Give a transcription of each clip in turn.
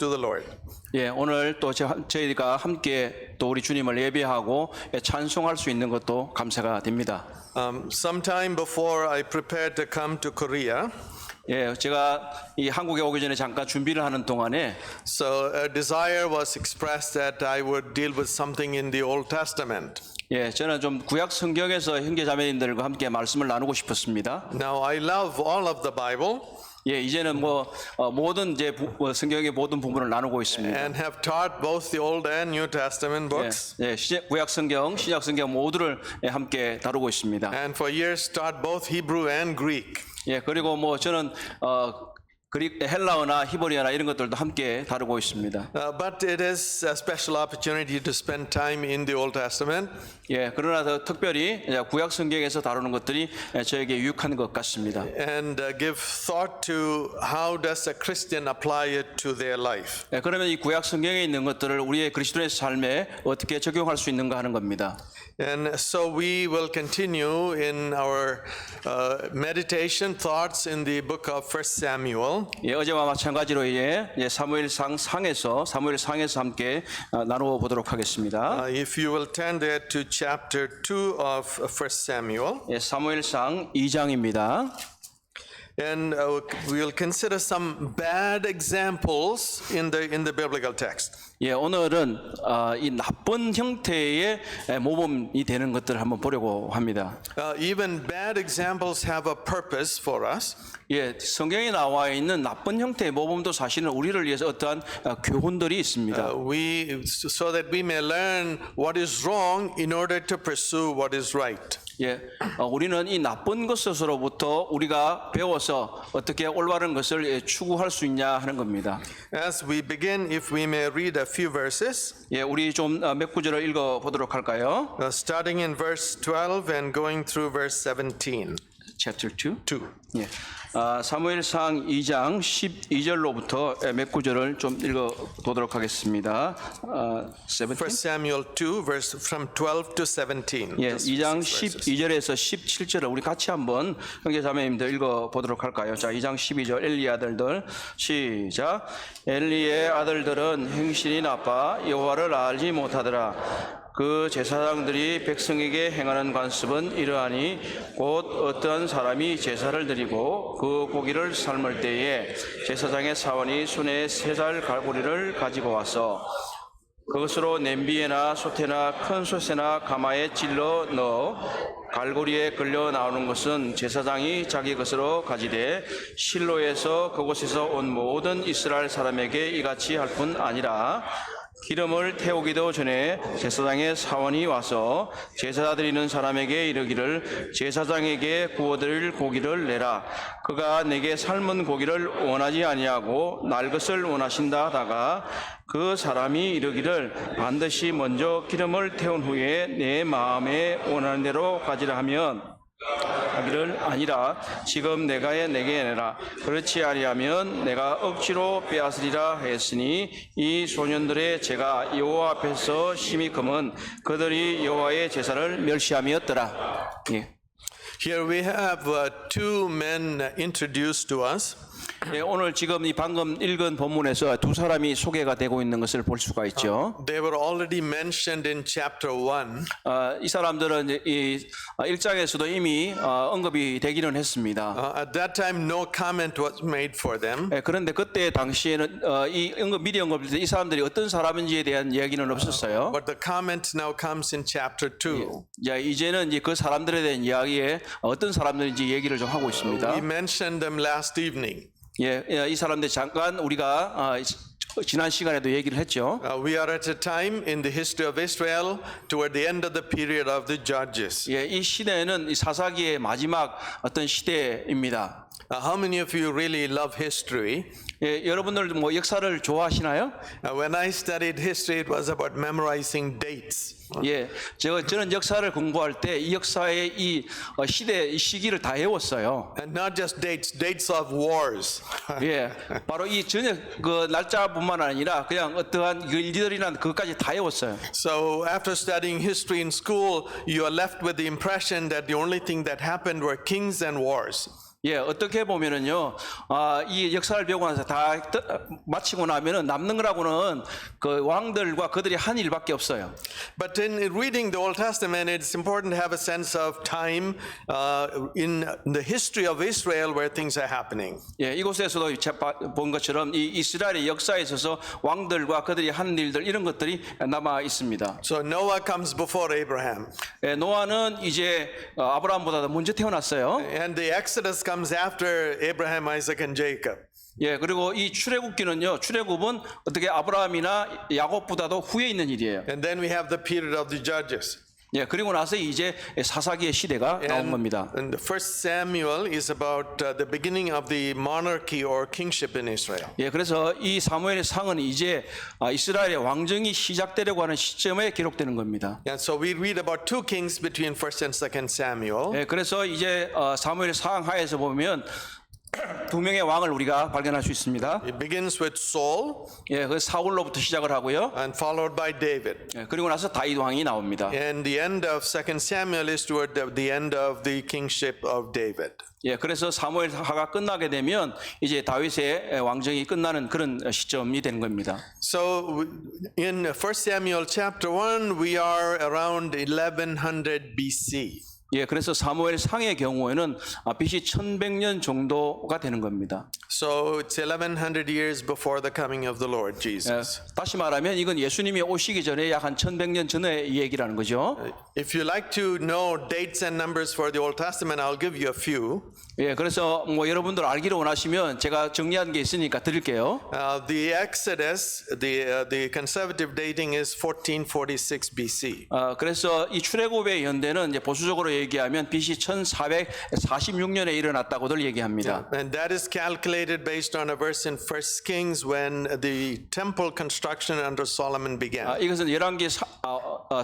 to the Lord. 예, 오늘 또 저희가 함께 또 우리 주님을 예배하고 찬송할 수 있는 것도 감사가 됩니다. Sometime before I prepared to come to Korea, 예, 제가 이 한국에 오기 전에 잠깐 준비를 하는 동안에 so a desire was expressed that I would deal with something in the Old Testament. 예, 저는 좀 구약 성경에서 형제 자매님들과 함께 말씀을 나누고 싶었습니다. Now I love all of the Bible 예, 이제는 모든 성경의 모든 부분을 나누고 있습니다. and have taught both the Old and New Testament books. 예, 구약 성경, 신약 성경 모두를 함께 다루고 있습니다. And for years taught both Hebrew and Greek. 예, 그리고 저는 헬라어나 히브리어나 이런 것들도 함께 다루고 있습니다. But it is a special opportunity to spend time in the Old Testament. 예, 그러나 더 특별히 구약 성경에서 다루는 것들이 저에게 유익한 것 같습니다. And give thought to how does a Christian apply it to their life. 예, 그러면 이 구약 성경에 있는 것들을 우리의 그리스도인의 삶에 어떻게 적용할 수 있는가 하는 겁니다. And so we will continue in our meditation thoughts in the book of 1 Samuel. 예, 어제와 마찬가지로 사무엘상에서 함께 나누어 보도록 하겠습니다. If you will turn there to chapter 2 of 1 Samuel. 예, 사무엘상 2장입니다. And we will consider some bad examples in the biblical text. 예, 오늘은 이 나쁜 형태의 모범이 되는 것들을 한번 보려고 합니다. Even bad examples have a purpose for us. 예, 성경에 나와 있는 나쁜 형태의 모범도 사실은 우리를 위해서 어떠한 교훈들이 있습니다. So that we may learn what is wrong in order to pursue what is right. 예, 우리는 이 나쁜 것으로부터 우리가 배워서 어떻게 올바른 것을 추구할 수 있냐 하는 겁니다. As we begin, if we may read a few verses. 예, 우리 좀 몇 구절을 읽어 보도록 할까요? Starting in verse 12 and going through verse 17. Chapter 2. 2. 예. 사무엘상 2장 12절로부터 몇 구절을 좀 읽어 보도록 하겠습니다. 1 Samuel 2 verse from 12 to 17. 예, 2장 12절에서 17절을 우리 같이 한번 형제 자매님들 읽어 보도록 할까요? 자, 2장 12절 엘리의 아들들 시작. 엘리의 아들들은 행실이 나빠 여호와를 알지 못하더라. 그 제사장들이 백성에게 행하는 관습은 이러하니 곧 어떤 사람이 제사를 드리고 그 고기를 삶을 때에 제사장의 사원이 손에 3살 갈고리를 가지고 와서 그것으로 냄비에나 솥에나 큰 솥에나 가마에 찔러 넣어 갈고리에 걸려 나오는 것은 제사장이 자기 것으로 가지되 실로에서 그곳에서 온 모든 이스라엘 사람에게 이같이 할 뿐 아니라 기름을 태우기도 전에 제사장의 사원이 와서 제사 드리는 사람에게 이르기를 제사장에게 구워드릴 고기를 내라. 그가 내게 삶은 고기를 원하지 아니하고 날 것을 원하신다 하다가 그 사람이 이르기를 반드시 먼저 기름을 태운 후에 내 마음에 원하는 대로 가지라 하면 하기를 아니라 지금 내가 내게 내라. 그렇지 아니하면 내가 억지로 빼앗으리라 했으니 이 소년들의 제가 여호와 앞에서 심히 금은 그들이 여호와의 제사를 멸시함이었더라. 예. Here we have two men introduced to us. 예, 오늘 지금 이 방금 읽은 본문에서 두 사람이 소개가 되고 있는 것을 볼 수가 있죠. They were already mentioned in chapter 1. 이 사람들은 이 1장에서도 이미 언급이 되기는 했습니다. At that time, no comment was made for them. 예, 그런데 그때 당시에는 미리 언급될 때 이 사람들이 어떤 사람인지에 대한 이야기는 없었어요. But the comment now comes in chapter 2. 자, 이제는 이제 그 사람들에 대한 이야기에 어떤 사람들인지 얘기를 좀 하고 있습니다. We mentioned them last evening. 예, 이 사람들 잠깐 우리가 지난 시간에도 얘기를 했죠. We are at a time in the history of Israel toward the end of the period of the Judges. 예, 이 시대는 이 사사기의 마지막 어떤 시대입니다. How many of you really love history? 예, 여러분들 뭐 역사를 좋아하시나요? When I studied history, it was about memorizing dates. 예, 저는 역사를 공부할 때 이 역사의 이 시대 이 시기를 다 외웠어요. And not just dates of wars. 예, 바로 이 전혀 그 날짜뿐만 아니라 그냥 어떠한 그 일들이나 그것까지 다 외웠어요. So after studying history in school, you are left with the impression that the only thing that happened were kings and wars. 예, 어떻게 보면은요, 이 역사를 배우고 나서 다 마치고 나면은 남는 거라고는 그 왕들과 그들이 한 일밖에 없어요. But in reading the Old Testament, it's important to have a sense of time in the history of Israel where things are happening. 예, 이곳에서도 본 것처럼 이 이스라엘의 역사에 있어서 왕들과 그들이 한 일들 이런 것들이 남아 있습니다. So Noah comes before Abraham, 예, 노아는 이제 아브라함보다 먼저 태어났어요. and the Exodus comes after Abraham, Isaac, and Jacob. 예, 그리고 이 출애굽기는요, 출애굽은 어떻게 아브라함이나 야곱보다도 후에 있는 일이에요. And then we have the period of the Judges. 예, 그리고 나서 이제 사사기의 시대가 나온 겁니다. And the first Samuel is about the beginning of the monarchy or kingship in Israel. 예, 그래서 이 사무엘의 상은 이제 이스라엘의 왕정이 시작되려고 하는 시점에 기록되는 겁니다. And so we read about two kings between first and second Samuel. 예, 그래서 이제 사무엘의 상 하에서 보면 두 명의 왕을 우리가 발견할 수 있습니다. It begins with Saul 예, 그 사울로부터 시작을 하고요. and followed by David. 예, 그리고 나서 다윗 왕이 나옵니다. And the end of second Samuel is toward the end of the kingship of David. 예, 그래서 사무엘하가 끝나게 되면 이제 다윗의 왕정이 끝나는 그런 시점이 되는 겁니다. So in 1 Samuel chapter 1, we are around 1100 BC. 예, 그래서 사무엘 상의 경우에는 BC 1100년 정도가 되는 겁니다. So it's 1100 years before the coming of the Lord 예, Jesus. 다시 말하면 이건 예수님이 오시기 전에 약 한 1100년 전의 얘기라는 거죠. If you like to know dates and numbers for the Old Testament, I'll give you a few. 예, 그래서 뭐 여러분들 알기를 원하시면 제가 정리한 게 있으니까 드릴게요. The Exodus, the conservative dating is 1446 BC. 그래서 이 출애굽의 연대는 이제 보수적으로 얘기하면 BC 1446년에 일어났다고들 얘기합니다. And that is calculated based on a verse in 1 Kings when the temple construction under Solomon began. 이것은 열왕기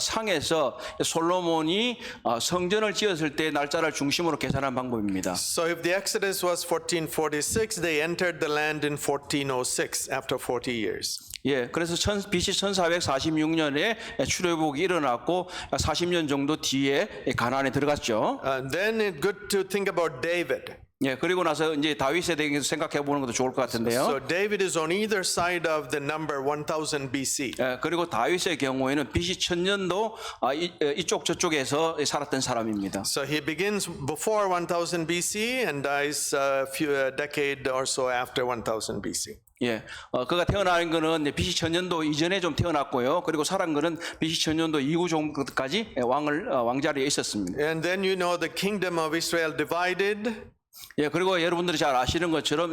상에서 솔로몬이 성전을 지었을 때 날짜를 중심으로 계산한 방법입니다. So if the Exodus was 1446, they entered the land in 1406 after 40 years. 예, 그래서 BC 1446년에 출애굽이 일어났고 40년 정도 뒤에 가나안에 들어갔죠. Then it's good to think about David. 예, 그리고 나서 이제 다윗에 대해서 생각해 보는 것도 좋을 것 같은데요. So David is on either side of the number 1000 BC. 예, 그리고 다윗의 경우에는 BC 1000년도 이쪽 저쪽에서 살았던 사람입니다. So he begins before 1000 BC and dies a decade or so after 1000 BC. 예, 그가 태어난 거는 BC 1000년도 이전에 좀 태어났고요. 그리고 살은 거는 BC 1000년도 이후 정도까지 왕자리에 있었습니다. And then you know the kingdom of Israel divided. 예, 그리고 여러분들이 잘 아시는 것처럼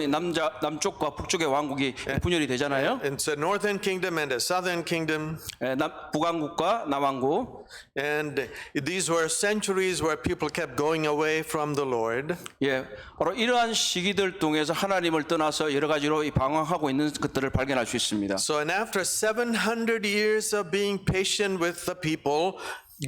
남쪽과 북쪽의 왕국이 분열이 되잖아요. It's a northern kingdom and a southern kingdom. 예, 북왕국과 남왕국. And these were centuries where people kept going away from the Lord. 예, 바로 이러한 시기들 통해서 하나님을 떠나서 여러 가지로 방황하고 있는 것들을 발견할 수 있습니다. So and after 700 years of being patient with the people,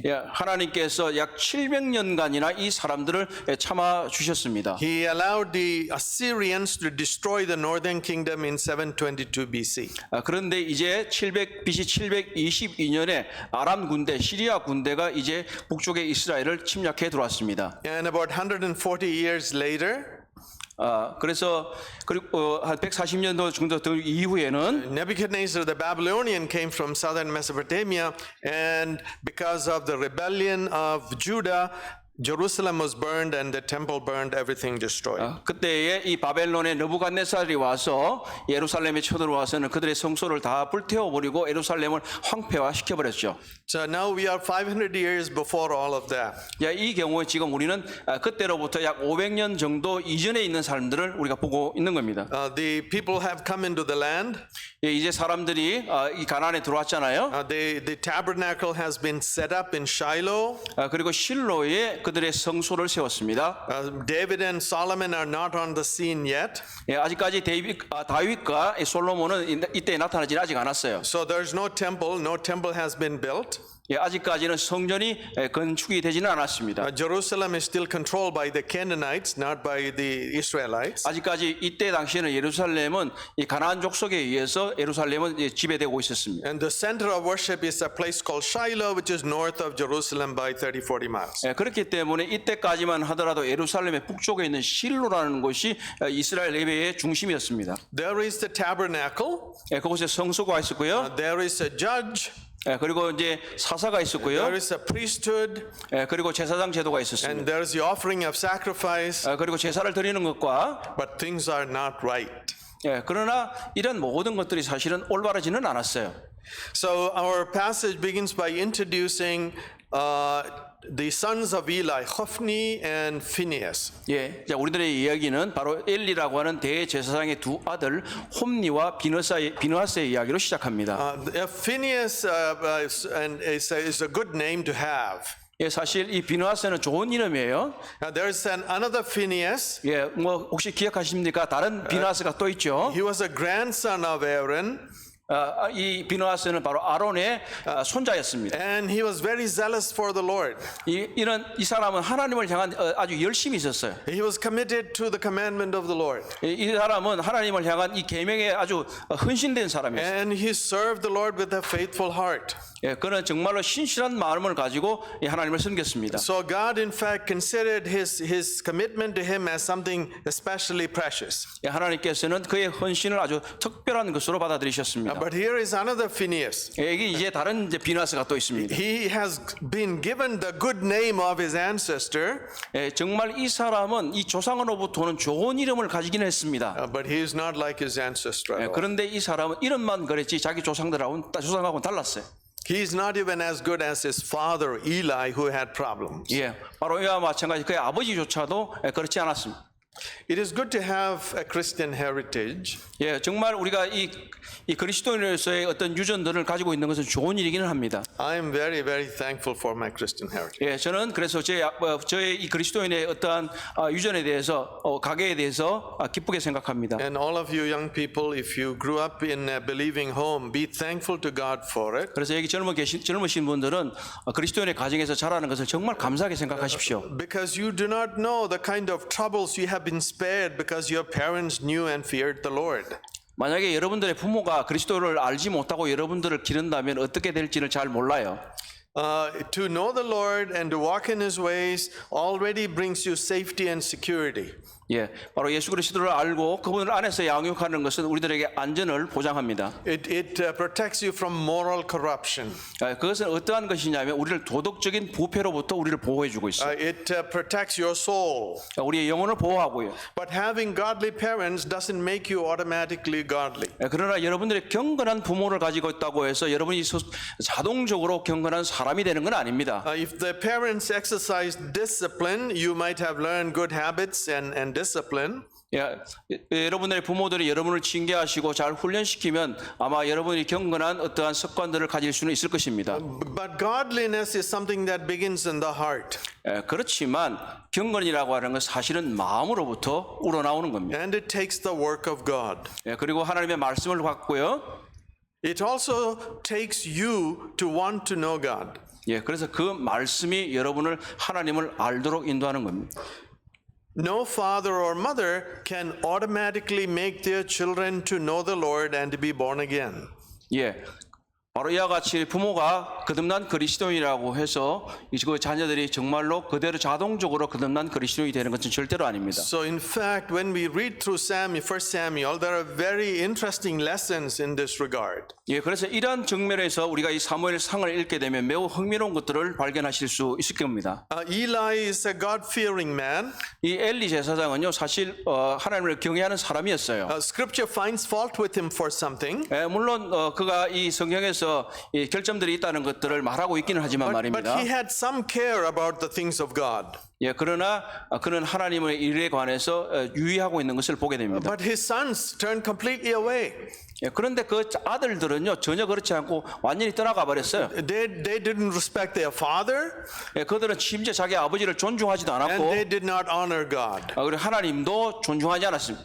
예, 하나님께서 약 700년간이나 이 사람들을 참아 주셨습니다. He allowed the Assyrians to destroy the northern kingdom in 722 BC. 그런데 이제 BC 722년에 아람 군대, 시리아 군대가 이제 북쪽의 이스라엘을 침략해 들어왔습니다. And about 140 years later, 그래서 그리고 한 140년도 정도 더 이후에는 Nebuchadnezzar the Babylonian came from southern Mesopotamia, and because of the rebellion of Judah, Jerusalem was burned and the temple burned, everything destroyed. 그때에 이 바벨론의 느부갓네살이 와서 예루살렘에 쳐들어와서는 그들의 성소를 다 불태워 버리고 예루살렘을 황폐화 시켜버렸죠. So now we are 500 years before all of that. 야, 이 경우에 지금 우리는 그때로부터 약 500년 정도 이전에 있는 사람들을 우리가 보고 있는 겁니다. The people have come into the land. 예, 이제 사람들이 이 가나안에 들어왔잖아요. The tabernacle has been set up in Shiloh. 그리고 실로에 그들의 성소를 세웠습니다. David and Solomon are not on the scene yet. 예, 아직까지 다윗과 솔로몬은 이때 나타나지 아직 않았어요. So there's no temple has been built. 예, 아직까지는 성전이 건축이 되지는 않았습니다. Jerusalem is still controlled by the Canaanites, not by the Israelites. 아직까지 이때 당시에는 예루살렘은 이 가나안 족속에 의해서 예루살렘은 지배되고 있었습니다. And the center of worship is a place called Shiloh, which is north of Jerusalem by 30-40 miles. 예, 그렇기 때문에 이때까지만 하더라도 예루살렘의 북쪽에 있는 실로라는 곳이 이스라엘 예배의 중심이었습니다. There is the tabernacle, 예, 그곳에 성소가 있었고요. there is a judge, 예, 그리고 이제 사사가 있었고요. there is a priesthood, 예, 그리고 제사장 제도가 있었습니다. and there is the offering of sacrifice, 그리고 제사를 드리는 것과 but things are not right. 예, 그러나 이런 모든 것들이 사실은 올바르지는 않았어요. So our passage begins by introducing the sons of Eli, Hophni and Phinehas. 예, 자, 우리들의 이야기는 바로 엘리라고 하는 대제사장의 두 아들 홈니와 비느하스의 이야기로 시작합니다. Phinehas is a good name to have. 예, 사실 이 비느하스는 좋은 이름이에요. There is another Phinehas. 예, 뭐 혹시 기억하십니까? 다른 비느하스가 또 있죠. He was a grandson of Aaron. 이 비느하스는 바로 아론의 손자였습니다. And he was very zealous for the Lord. 이 사람은 하나님을 향한 아주 열심히 있었어요. He was committed to the commandment of the Lord. 이 사람은 하나님을 향한 이 계명에 아주 헌신된 사람이었어요. And he served the Lord with a faithful heart. 예, 그는 정말로 신실한 마음을 가지고 이 하나님을 섬겼습니다. So God in fact considered his commitment to him as something especially precious. 예, 하나님께서는 그의 헌신을 아주 특별한 것으로 받아들이셨습니다. But here is another Phinehas. 예, 이게 이제 다른 이제 비느하스가 또 있습니다. He has been given the good name of his ancestor, 예, 정말 이 사람은 이 조상으로부터는 좋은 이름을 가지긴 했습니다. but he is not like his ancestor 예, at all. 그런데 이 사람은 이름만 그랬지 자기 조상하고는 달랐어요. He is not even as good as his father Eli, who had problems. 예, 바로 이와 마찬가지 그의 아버지조차도 그렇지 않았습니다. It is good to have a Christian heritage. 예, 정말 우리가 이 그리스도인으로서의 어떤 유전들을 가지고 있는 것은 좋은 일이기는 합니다. I am very, very thankful for my Christian heritage. 예, 저는 그래서 저의 이 그리스도인의 어떠한 유전에 대해서 가계에 대해서 기쁘게 생각합니다. And all of you young people, if you grew up in a believing home, be thankful to God for it. 그래서 여기 젊으신 분들은 그리스도인의 가정에서 자라는 것을 정말 감사하게 생각하십시오. Because you do not know the kind of troubles you have been spared because your parents knew and feared the Lord. 만약에 여러분들의 부모가 그리스도를 알지 못하고 여러분들을 기른다면 어떻게 될지를 잘 몰라요. To know the Lord and to walk in His ways already brings you safety and security. 예, 바로 예수 그리스도를 알고 그분을 안에서 양육하는 것은 우리들에게 안전을 보장합니다. It protects you from moral corruption. 그것은 어떠한 것이냐면 우리를 도덕적인 부패로부터 우리를 보호해주고 있어요. It protects your soul. 우리의 영혼을 보호하고요. But having godly parents doesn't make you automatically godly. 그러나 여러분들이 경건한 부모를 가지고 있다고 해서 여러분이 자동적으로 경건한 사람이 되는 건 아닙니다. If the parents exercise discipline, you might have learned good habits and discipline. 예, 여러분들의 부모들이 여러분을 징계하시고 잘 훈련시키면 아마 여러분이 경건한 어떠한 습관들을 가질 수는 있을 것입니다. But godliness is something that begins in the heart. 예, 그렇지만 경건이라고 하는 건 사실은 마음으로부터 우러나오는 겁니다. And it takes the work of God. 예, 그리고 하나님의 말씀을 받고요. It also takes you to want to know God. 예, 그래서 그 말씀이 여러분을 하나님을 알도록 인도하는 겁니다. No father or mother can automatically make their children to know the Lord and to be born again. 예, 바로 이와 같이 부모가 거듭난 그리스도인이라고 해서 그 자녀들이 정말로 그대로 자동적으로 거듭난 그리스도인이 되는 것은 절대로 아닙니다. So in fact, when we read through Samuel, 1 Samuel, there are very interesting lessons in this regard. 예, 그래서 이러한 측면에서 우리가 이 사무엘 상을 읽게 되면 매우 흥미로운 것들을 발견하실 수 있을 겁니다. Eli is a God-fearing man. 이 엘리 제사장은요 사실 하나님을 경외하는 사람이었어요. Scripture finds fault with him for something. 예, 물론 그가 이 성경에서 이 결점들이 있다는 것들을 말하고 있기는 하지만 But 말입니다. he had some care about the things of God. 예, 그러나 그는 하나님의 일에 관해서 유의하고 있는 것을 보게 됩니다. But his sons turned completely away. 예, 그런데 그 아들들은요 전혀 그렇지 않고 완전히 떠나가 버렸어요. They didn't respect their father, 예, 그들은 심지어 자기 아버지를 존중하지도 and 않았고 they did not honor God. 그리고 하나님도 존중하지 않았습니다.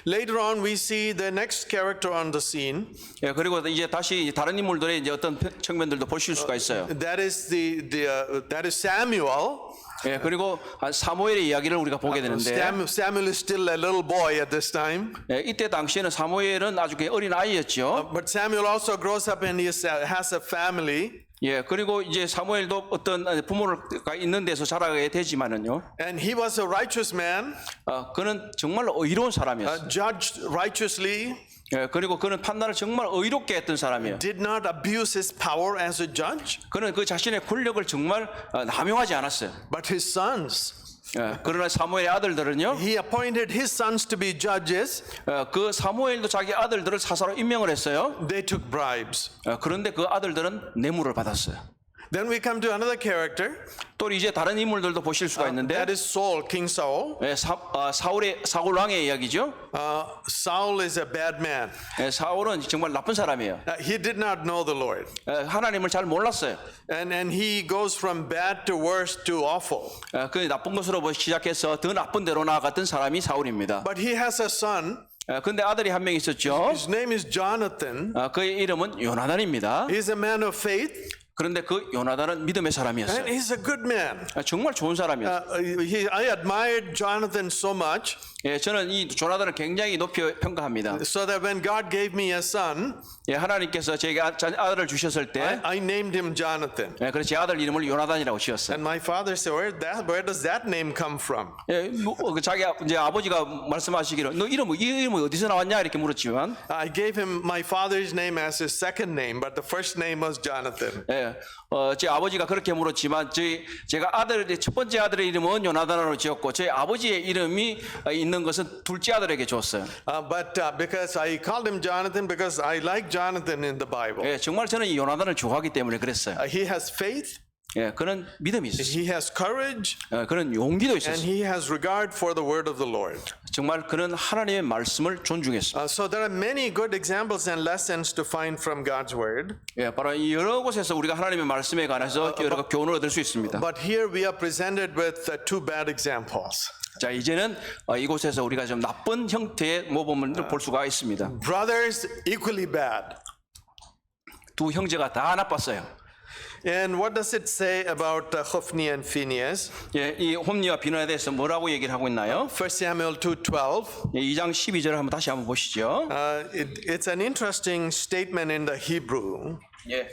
Later on, we see the next character on the scene. 예, 그리고 이제 다시 다른 인물들의 이제 어떤 측면들도 보실 수가 있어요. That is that is Samuel. 예, 그리고 사무엘의 이야기를 우리가 보게 되는데, Samuel is still a little boy at this time. 예, 이때 당시에는 사무엘은 아주 어린 아이였죠. But Samuel also grows up and he has a family. 예, 그리고 이제 사무엘도 어떤 부모가 있는 데서 자라게 되지만은요, And he was a righteous man, 그는 정말로 의로운 사람이었어요. judged righteously, 예, 그리고 그는 판단을 정말 의롭게 했던 사람이에요. did not abuse his power as a judge. 그는 그 자신의 권력을 정말 남용하지 않았어요. But his sons, 예, 그러나 사무엘의 아들들은요, he appointed his sons to be judges. 그 사무엘도 자기 아들들을 사사로 임명을 했어요. They took bribes. 그런데 그 아들들은 뇌물을 받았어요. Then we come to another character. 또 이제 다른 인물들도 보실 수가 있는데, That is Saul, King Saul. 예, 사울 왕의 이야기죠. Saul is a bad man. 예, 사울은 정말 나쁜 사람이에요. He did not know the Lord. 하나님을 잘 몰랐어요. And he goes from bad to worse to awful. 그 나쁜 것으로 시작해서 더 나쁜 데로 나아갔던 사람이 사울입니다. But he has a son. 근데 아들이 한 명 있었죠. His name is Jonathan. 그의 이름은 요나단입니다. He's a man of faith. 그런데 그 요나단은 믿음의 사람이었어요. And he's a good man. 정말 좋은 사람이었어요. I admired Jonathan so much. 예, 저는 이 조나단을 굉장히 높이 평가합니다. So that when God gave me a son, 예, 하나님께서 제게 아들을 주셨을 때, I named him Jonathan. 예, 그래서 제 아들 이름을 요나단이라고 지었어요. And my father said, where does that name come from? 예, 자기 이제 아버지가 말씀하시기를 너 이 이름이 어디서 나왔냐 이렇게 물었지만, I gave him my father's name as his second name, but the first name was Jonathan. 예, 제 아버지가 그렇게 물었지만 제가 첫 번째 아들의 이름은 요나단으로 지었고 제 아버지의 이름이 있는 것은 둘째 아들에게 줬어요. But because I called him Jonathan because I like Jonathan in the Bible. 예, 정말 저는 이 요나단을 좋아하기 때문에 그랬어요. He has faith, 예, 그는 믿음이 있었어요. he has courage, 그는 용기도 and 있었어요. he has regard for the word of the Lord. 정말 그는 하나님의 말씀을 존중했어요. So there are many good examples and lessons to find from God's word. 예, 바로 이 여러 곳에서 우리가 하나님의 말씀에 관해서 여러 교훈을 얻을 수 있습니다. But here we are presented with two bad examples. 자, 이제는 이곳에서 우리가 좀 나쁜 형태의 모범을 볼 수가 있습니다. Brothers equally bad. 두 형제가 다 나빴어요. And what does it say about Hophni and Phinehas? 예, 이 홈니와 비나에 대해서 뭐라고 얘기를 하고 있나요? 1 Samuel 2:12. 예, 2장 12절을 한번 다시 한번 보시죠. It's an interesting statement in the Hebrew. 예,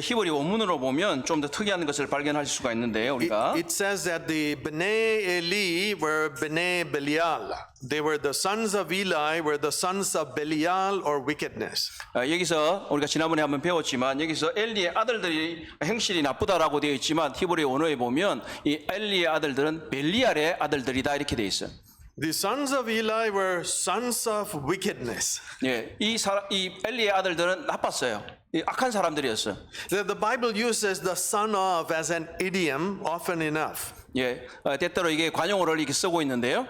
히브리 원문으로 보면 좀 더 특이한 것을 발견할 수가 있는데요, 우리가. It says that the Bnei Eli were Bnei Belial. They were the sons of Eli, were the sons of Belial or wickedness. 여기서 우리가 지난번에 한번 배웠지만 여기서 엘리의 아들들이 행실이 나쁘다라고 되어 있지만 히브리 원어에 보면 이 엘리의 아들들은 벨리알의 아들들이다 이렇게 되어 있어요. The sons of Eli were sons of wickedness. 예, 이 엘리의 아들들은 나빴어요. 악한 사람들이었어요. The Bible uses the son of as an idiom often enough. 예, 때때로 이게 관용어를 이렇게 쓰고 있는데요.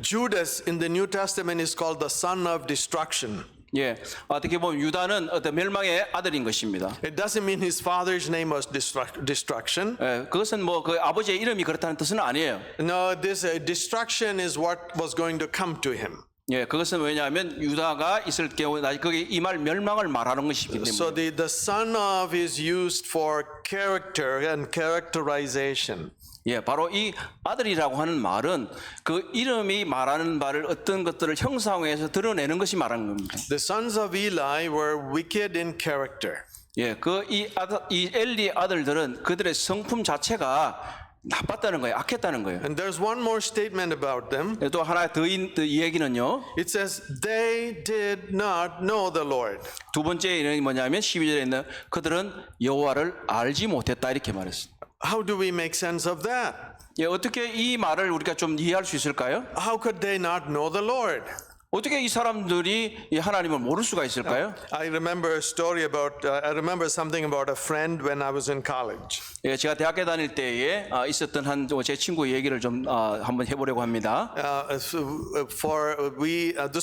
Judas in the New Testament is called the son of destruction. 예, 어떻게 보면 유다는 어떤 멸망의 아들인 것입니다. It doesn't mean his father's name was destruction. 예, 그것은 뭐 그 아버지의 이름이 그렇다는 뜻은 아니에요. No, this destruction is what was going to come to him. 예, 그것은 왜냐하면 유다가 있을 경우 거기 임할 멸망을 말하는 것이기 때문에. So the son of is used for character and characterization. 예, 바로 이 아들이라고 하는 말은 그 이름이 말하는 바를 어떤 것들을 형상화해서 드러내는 것이 말하는 겁니다. The sons of Eli were wicked in character. 예, 이 엘리의 아들들은 그들의 성품 자체가 나빴다는 거예요, 악했다는 거예요. And there's one more statement about them. 또 하나 더 이 얘기는요. It says they did not know the Lord. 두 번째 이름이 뭐냐면 12절에 있는 그들은 여호와를 알지 못했다 이렇게 말했습니다. How do we make sense of that? 예, 어떻게 이 말을 우리가 좀 이해할 수 있을까요? How could they not know the Lord? 어떻게 이 사람들이 이 하나님을 모를 수가 있을까요? I remember something about a friend when I was in college. 예, 제가 대학교 다닐 때에 있었던 한 제 친구의 얘기를 좀 한번 해보려고 합니다. This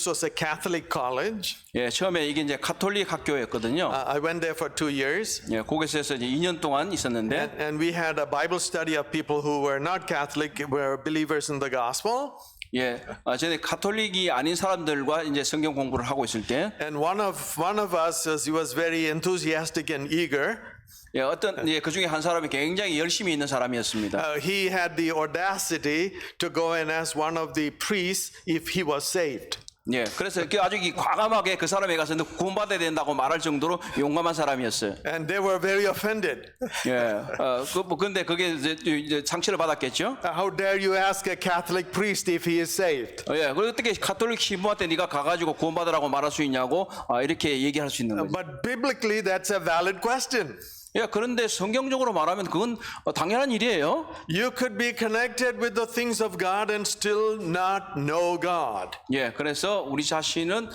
was a Catholic college. 예, 처음에 이게 이제 가톨릭 학교였거든요. I went there for 2 years. 예, 거기서 이제 2년 동안 있었는데, And we had a Bible study of people who were not Catholic, were believers in the gospel. 예, 전에 가톨릭이 아닌 사람들과 이제 성경 공부를 하고 있을 때, and one of us, he was very enthusiastic and eager. 예, 어떤 예, 그 중에 한 사람이 굉장히 열심히 있는 사람이었습니다. He had the audacity to go and ask one of the priests if he was saved. 예, 그래서 그 아주 과감하게 그 사람에 가서 너 구원받아야 된다고 말할 정도로 용감한 사람이었어요. And they were very offended. 예, 근데 그게 이제 상처를 받았겠죠. How dare you ask a Catholic priest if he is saved? 예, 그리고 어떻게 가톨릭 신부한테 네가 가가지고 구원받으라고 말할 수 있냐고 이렇게 얘기할 수 있는 거죠. But biblically, that's a valid question. 예, 그런데 성경적으로 말하면 그건 당연한 일이에요. You could be connected with the things of God and still not know God. 예, 그래서 우리 자신은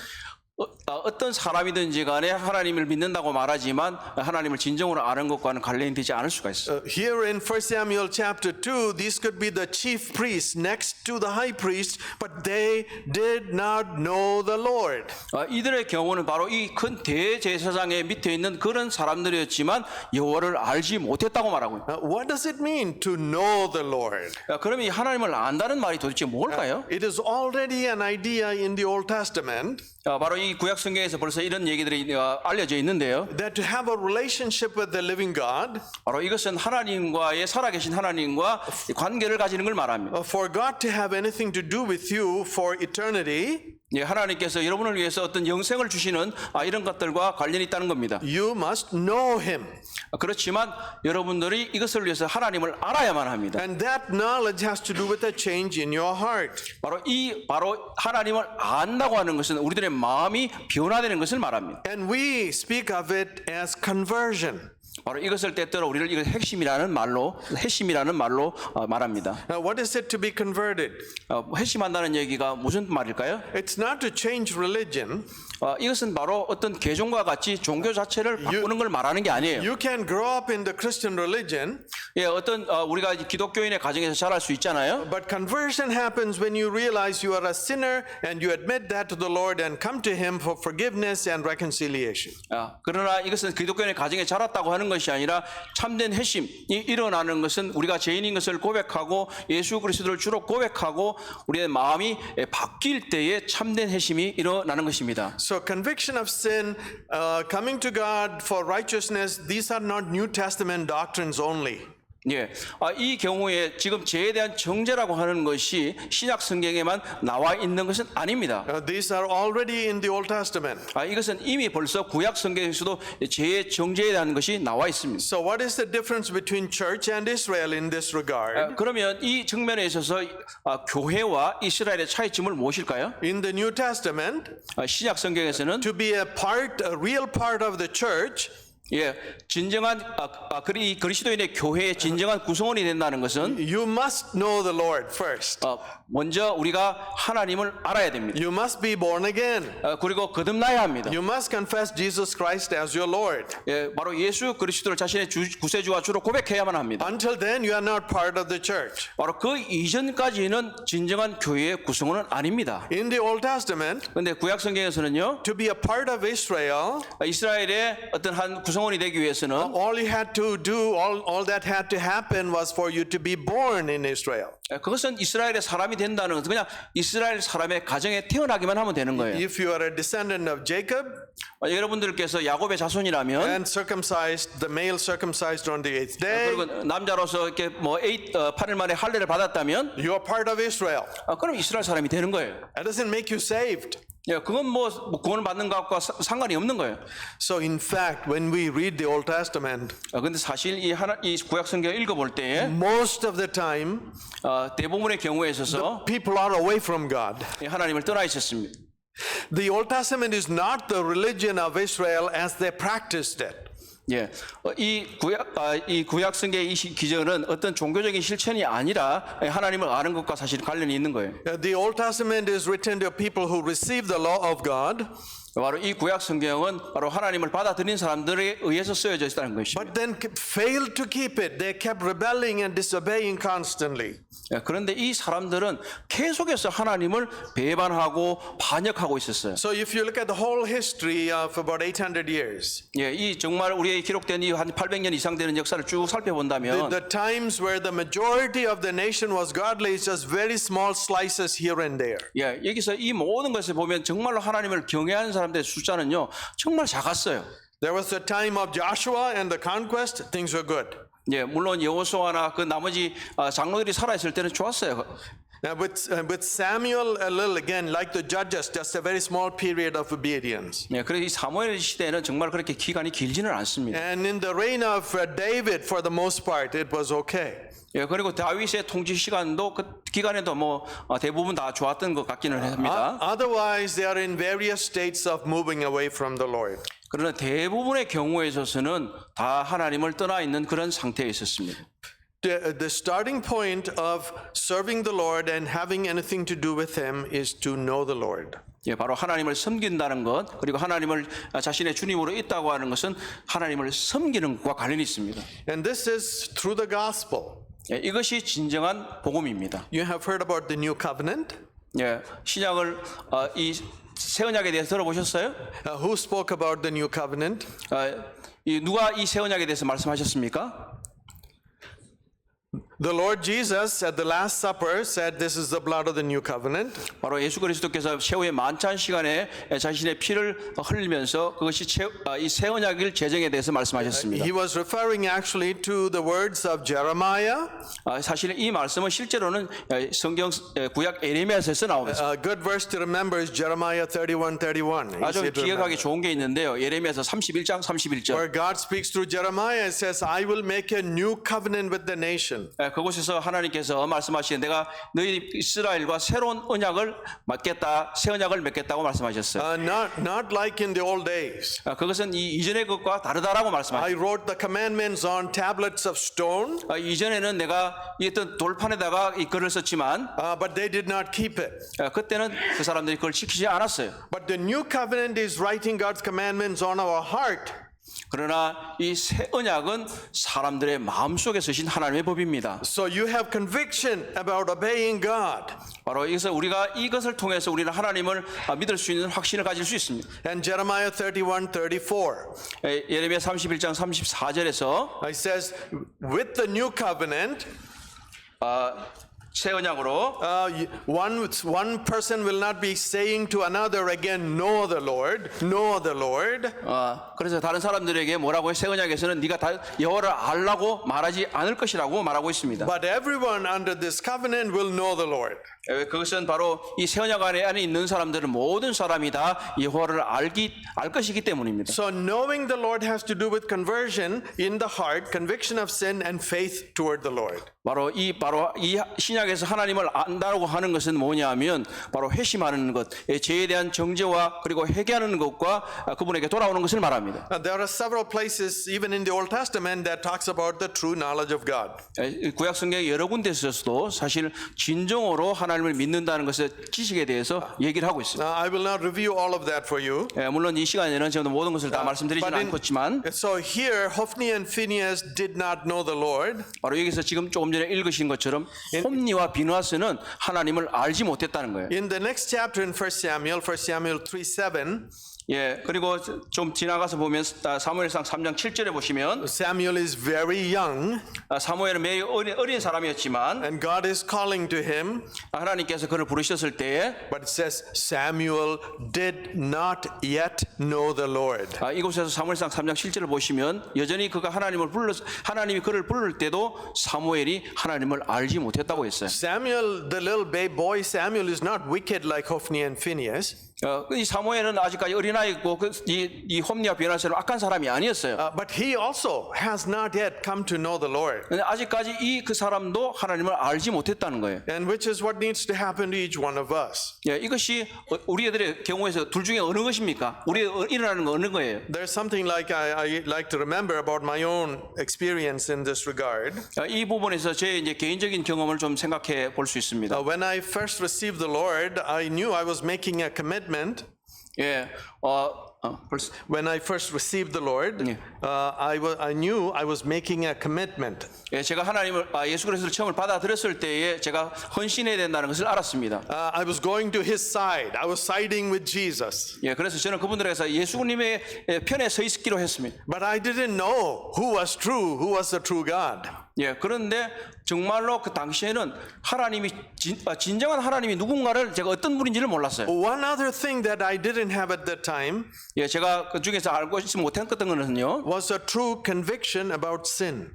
어떤 사람이든지 간에 하나님을 믿는다고 말하지만 하나님을 진정으로 아는 것과는 관련이 되지 않을 수가 있어요. Here in 1 Samuel chapter 2, these could be the chief priests next to the high priest, but they did not know the Lord. 이들의 경우는 바로 이 큰 대제사장의 밑에 있는 그런 사람들이었지만 여호와를 알지 못했다고 말하고 있어요. What does it mean to know the Lord? 그러면 이 하나님을 안다는 말이 도대체 뭘까요? It is already an idea in the Old Testament 바로 이 구약 성경에서 벌써 이런 얘기들이 알려져 있는데요. that to have a relationship with the living God, 바로 이것은 하나님과의 살아계신 하나님과 관계를 가지는 걸 말합니다. for God to have anything to do with you for eternity, 예, 하나님께서 여러분을 위해서 어떤 영생을 주시는 이런 것들과 관련이 있다는 겁니다. you must know Him. 그렇지만 여러분들이 이것을 위해서 하나님을 알아야만 합니다. And that knowledge has to do with a change in your heart. 바로 하나님을 안다고 하는 것은 우리들의 마음이 변화되는 것을 말합니다. And we speak of it as conversion. 바로 이것을 때때로 우리를 이걸 핵심이라는 말로 말합니다. Now, what is it to be converted? 핵심한다는 얘기가 무슨 말일까요? It's not to change religion. 이것은 바로 어떤 개종과 같이 종교 자체를 바꾸는 걸 말하는 게 아니에요. You can grow up in the Christian religion, 예, 어떤 우리가 기독교인의 가정에서 자랄 수 있잖아요. but conversion happens when you realize you are a sinner and you admit that to the Lord and come to Him for forgiveness and reconciliation. 그러나 이것은 기독교인의 가정에 자랐다고 하는 것이 아니라 참된 회심이 일어나는 것은 우리가 죄인인 것을 고백하고 예수 그리스도를 주로 고백하고 우리의 마음이 바뀔 때에 참된 회심이 일어나는 것입니다. So conviction of sin, coming to God for righteousness, these are not New Testament doctrines only. 예, 이 경우에 지금 죄에 대한 정죄라고 하는 것이 신약 성경에만 나와 있는 것은 아닙니다. These are already in the Old Testament. 이것은 이미 벌써 구약 성경에서도 죄의 정죄에 대한 것이 나와 있습니다. So what is the difference between church and Israel in this regard? 그러면 이 측면에 있어서 교회와 이스라엘의 차이점을 무엇일까요? In the New Testament, 신약 성경에서는 to be a real part of the church, 예, 진정한 그리스도인의 교회의 진정한 구성원이 된다는 것은 you must know the Lord first. 먼저 우리가 하나님을 알아야 됩니다. You must be born again. 그리고 거듭나야 합니다. You must confess Jesus Christ as your Lord. 예, 바로 예수 그리스도를 자신의 구세주와 주로 고백해야만 합니다. Until then, you are not part of the church. 바로 그 이전까지는 진정한 교회의 구성원은 아닙니다. In the Old Testament, 그런데 구약 성경에서는요, to be a part of Israel, 이스라엘의 어떤 한 구성원이 되기 위해서는 all you had to do, all that had to happen was for you to be born in Israel. 그것은 이스라엘의 사람이 된다는 것은 그냥 이스라엘 사람의 가정에 태어나기만 하면 되는 거예요. If you are a descendant of Jacob 여러분들께서 야곱의 자손이라면 and circumcised, the male circumcised on the 8th day, 그리고 남자로서 이렇게 8일 만에 할례를 받았다면 you are part of Israel. 그럼 이스라엘 사람이 되는 거예요. That doesn't make you saved. 예, 그건 뭐 구원을 받는 것과 상관이 없는 거예요. So in fact, when we read the Old Testament, 근데 사실 이 구약 성경을 읽어볼 때에 most of the time, 대부분의 경우에 있어서 people are away from God. 하나님을 떠나 있었습니다. The Old Testament is not the religion of Israel as they practiced it. 예, 이 구약 성경의 이 기전은 어떤 종교적인 실천이 아니라 하나님을 아는 것과 사실 관련이 있는 거예요. The Old Testament is written to people who received the law of God, 바로 이 구약 성경은 바로 하나님을 받아들인 사람들에 의해서 쓰여져 있다는 것입니다. but then failed to keep it. They kept rebelling and disobeying constantly. 예, 그런데 이 사람들은 계속해서 하나님을 배반하고 반역하고 있었어요. So if you look at the whole history of about 800 years, 예, 이 정말 우리의 기록된 이 한 800년 이상 되는 역사를 쭉 살펴본다면 the times where the majority of the nation was godly is just very small slices here and there. 예, 여기서 이 모든 것을 보면 정말로 하나님을 경외하는 사람들의 숫자는요 정말 작았어요. There was the time of Joshua and the conquest, things were good. 예, 물론 여호수아나 그 나머지 장로들이 살아있을 때는 좋았어요. With Samuel, a little again, like the judges, just a very small period of obedience. 예, 그래서 이 사무엘 시대는 정말 그렇게 기간이 길지는 않습니다. And in the reign of David, for the most part, it was okay. 예, 그리고 다윗의 통치 시간도 그 기간에도 뭐 대부분 다 좋았던 것 같기는 합니다. Otherwise, they are in various states of moving away from the Lord. 그러나 대부분의 경우에 있어서는 다 하나님을 떠나 있는 그런 상태에 있었습니다. The starting point of serving the Lord and having anything to do with Him is to know the Lord. 예, 바로 하나님을 섬긴다는 것, 그리고 하나님을 자신의 주님으로 있다고 하는 것은 하나님을 섬기는 것과 관련이 있습니다. And this is through the gospel. 예, 이것이 진정한 복음입니다. You have heard about the new covenant? 예, 신약을 이 새 언약에 대해서 들어보셨어요? Who spoke about the new covenant? 누가 이 새 언약에 대해서 말씀하셨습니까? The Lord Jesus at the Last Supper said, "This is the blood of the new covenant." 바로 예수 그리스도께서 최후의 만찬 시간에 자신의 피를 흘리면서 그것이 이 새 언약의 제정에 대해서 말씀하셨습니다. He was referring actually to the words of Jeremiah. 사실 이 말씀은 실제로는 성경 구약 에레미야서에서 나옵니다. A good verse to remember is Jeremiah 31:31. 아주 기억하기 좋은 게 있는데요. 예레미야서 31장 31절. Where God speaks through Jeremiah, it says, "I will make a new covenant with the nation." 그곳에서 하나님께서 말씀하시는 내가 너희 이스라엘과 새로운 언약을 맺겠다, 새 언약을 맺겠다고 말씀하셨어요. Not like in the old days. 그것은 이 이전의 것과 다르다라고 말씀하셨어요. I wrote the commandments on tablets of stone, 이전에는 내가 이 어떤 돌판에다가 이 글을 썼지만 but they did not keep it. 그때는 그 사람들이 그걸 지키지 않았어요. But the new covenant is writing God's commandments on our heart. 그러나 이 새 언약은 사람들의 마음속에 서신 하나님의 법입니다. So you have conviction about obeying God. 바로 여기서 우리가 이것을 통해서 우리는 하나님을 믿을 수 있는 확신을 가질 수 있습니다. And Jeremiah 31:34. 예레미야 31장 34절에서 It says, with the new covenant, 새 언약으로 one person will not be saying to another again, know the Lord, know the Lord. 그래서 다른 사람들에게 뭐라고 새 언약에서는 네가 다 여호와를 알라고 말하지 않을 것이라고 말하고 있습니다. But everyone under this covenant will know the Lord. 그것은 바로 이 새 언약 안에 있는 사람들은 모든 사람이 다 여호와를 알 것이기 때문입니다. So knowing the Lord has to do with conversion in the heart, conviction of sin and faith toward the Lord. 바로 이 신약에서 하나님을 안다고 하는 것은 뭐냐하면 바로 회심하는 것, 죄에 대한 정죄와 그리고 회개하는 것과 그분에게 돌아오는 것을 말합니다. There are several places even in the Old Testament that talks about the true knowledge of God. 구약 성경 여러 군데에서도 사실 진정으로 하나님을 믿는다는 것의 지식에 대해서 얘기를 하고 있습니다. I will not review all of that for you. 물론 이 시간에는 제가 모든 것을 다 말씀드리지는 않겠지만 So here Hophni and Phinehas did not know the Lord. 바로 여기서 지금 조금 전에 읽으신 것처럼 홈니와 비누아스는 하나님을 알지 못했다는 거예요. In the next chapter in 1 Samuel 3:7, 예, 그리고 좀 지나가서 보면 사무엘상 3장 7절에 보시면 Samuel is very young 사무엘은 매우 어린 사람이었지만 and God is calling to him, 하나님께서 그를 부르셨을 때에 but it says Samuel did not yet know the Lord. 이곳에서 사무엘상 3장 7절을 보시면 여전히 그가 하나님이 그를 부를 때도 사무엘이 하나님을 알지 못했다고 했어요. Samuel, the little boy Samuel is not wicked like Hophni and Phinehas. 이 사무엘은 아직까지 어린아이고 이 홈니와 비누아스는 악한 사람이 아니었어요. But he also has not yet come to know the Lord. 근데 아직까지 그 사람도 하나님을 알지 못했다는 거예요. And which is what needs to happen to each one of us. 예, 이것이 우리들의 경우에서 둘 중에 어느 것입니까? 우리 일어나는 거 어느 거예요? There's something like I like to remember about my own experience in this regard. 이 부분에서 제 이제 개인적인 경험을 좀 생각해 볼 수 있습니다. When I first received the Lord, I knew I was making a commitment. 예, 벌써 When I first received the Lord, Yeah. I knew I was making a commitment. 예, 제가 하나님을 예수 그리스도를 처음을 받아들였을 때에 제가 헌신해야 된다는 것을 알았습니다. I was going to his side. I was siding with Jesus. 예, 그래서 저는 그분들에게서 예수님의 편에 서 있기로 했습니다. But I didn't know who was true, who was the true God. 예, 그런데 정말로 그 당시에는 하나님이 진정한 하나님이 누군가를 제가 어떤 분인지를 몰랐어요. One other thing that I didn't have at that time 예, 제가 그 중에서 알고 있지 못했던 것은요. was a true conviction about sin.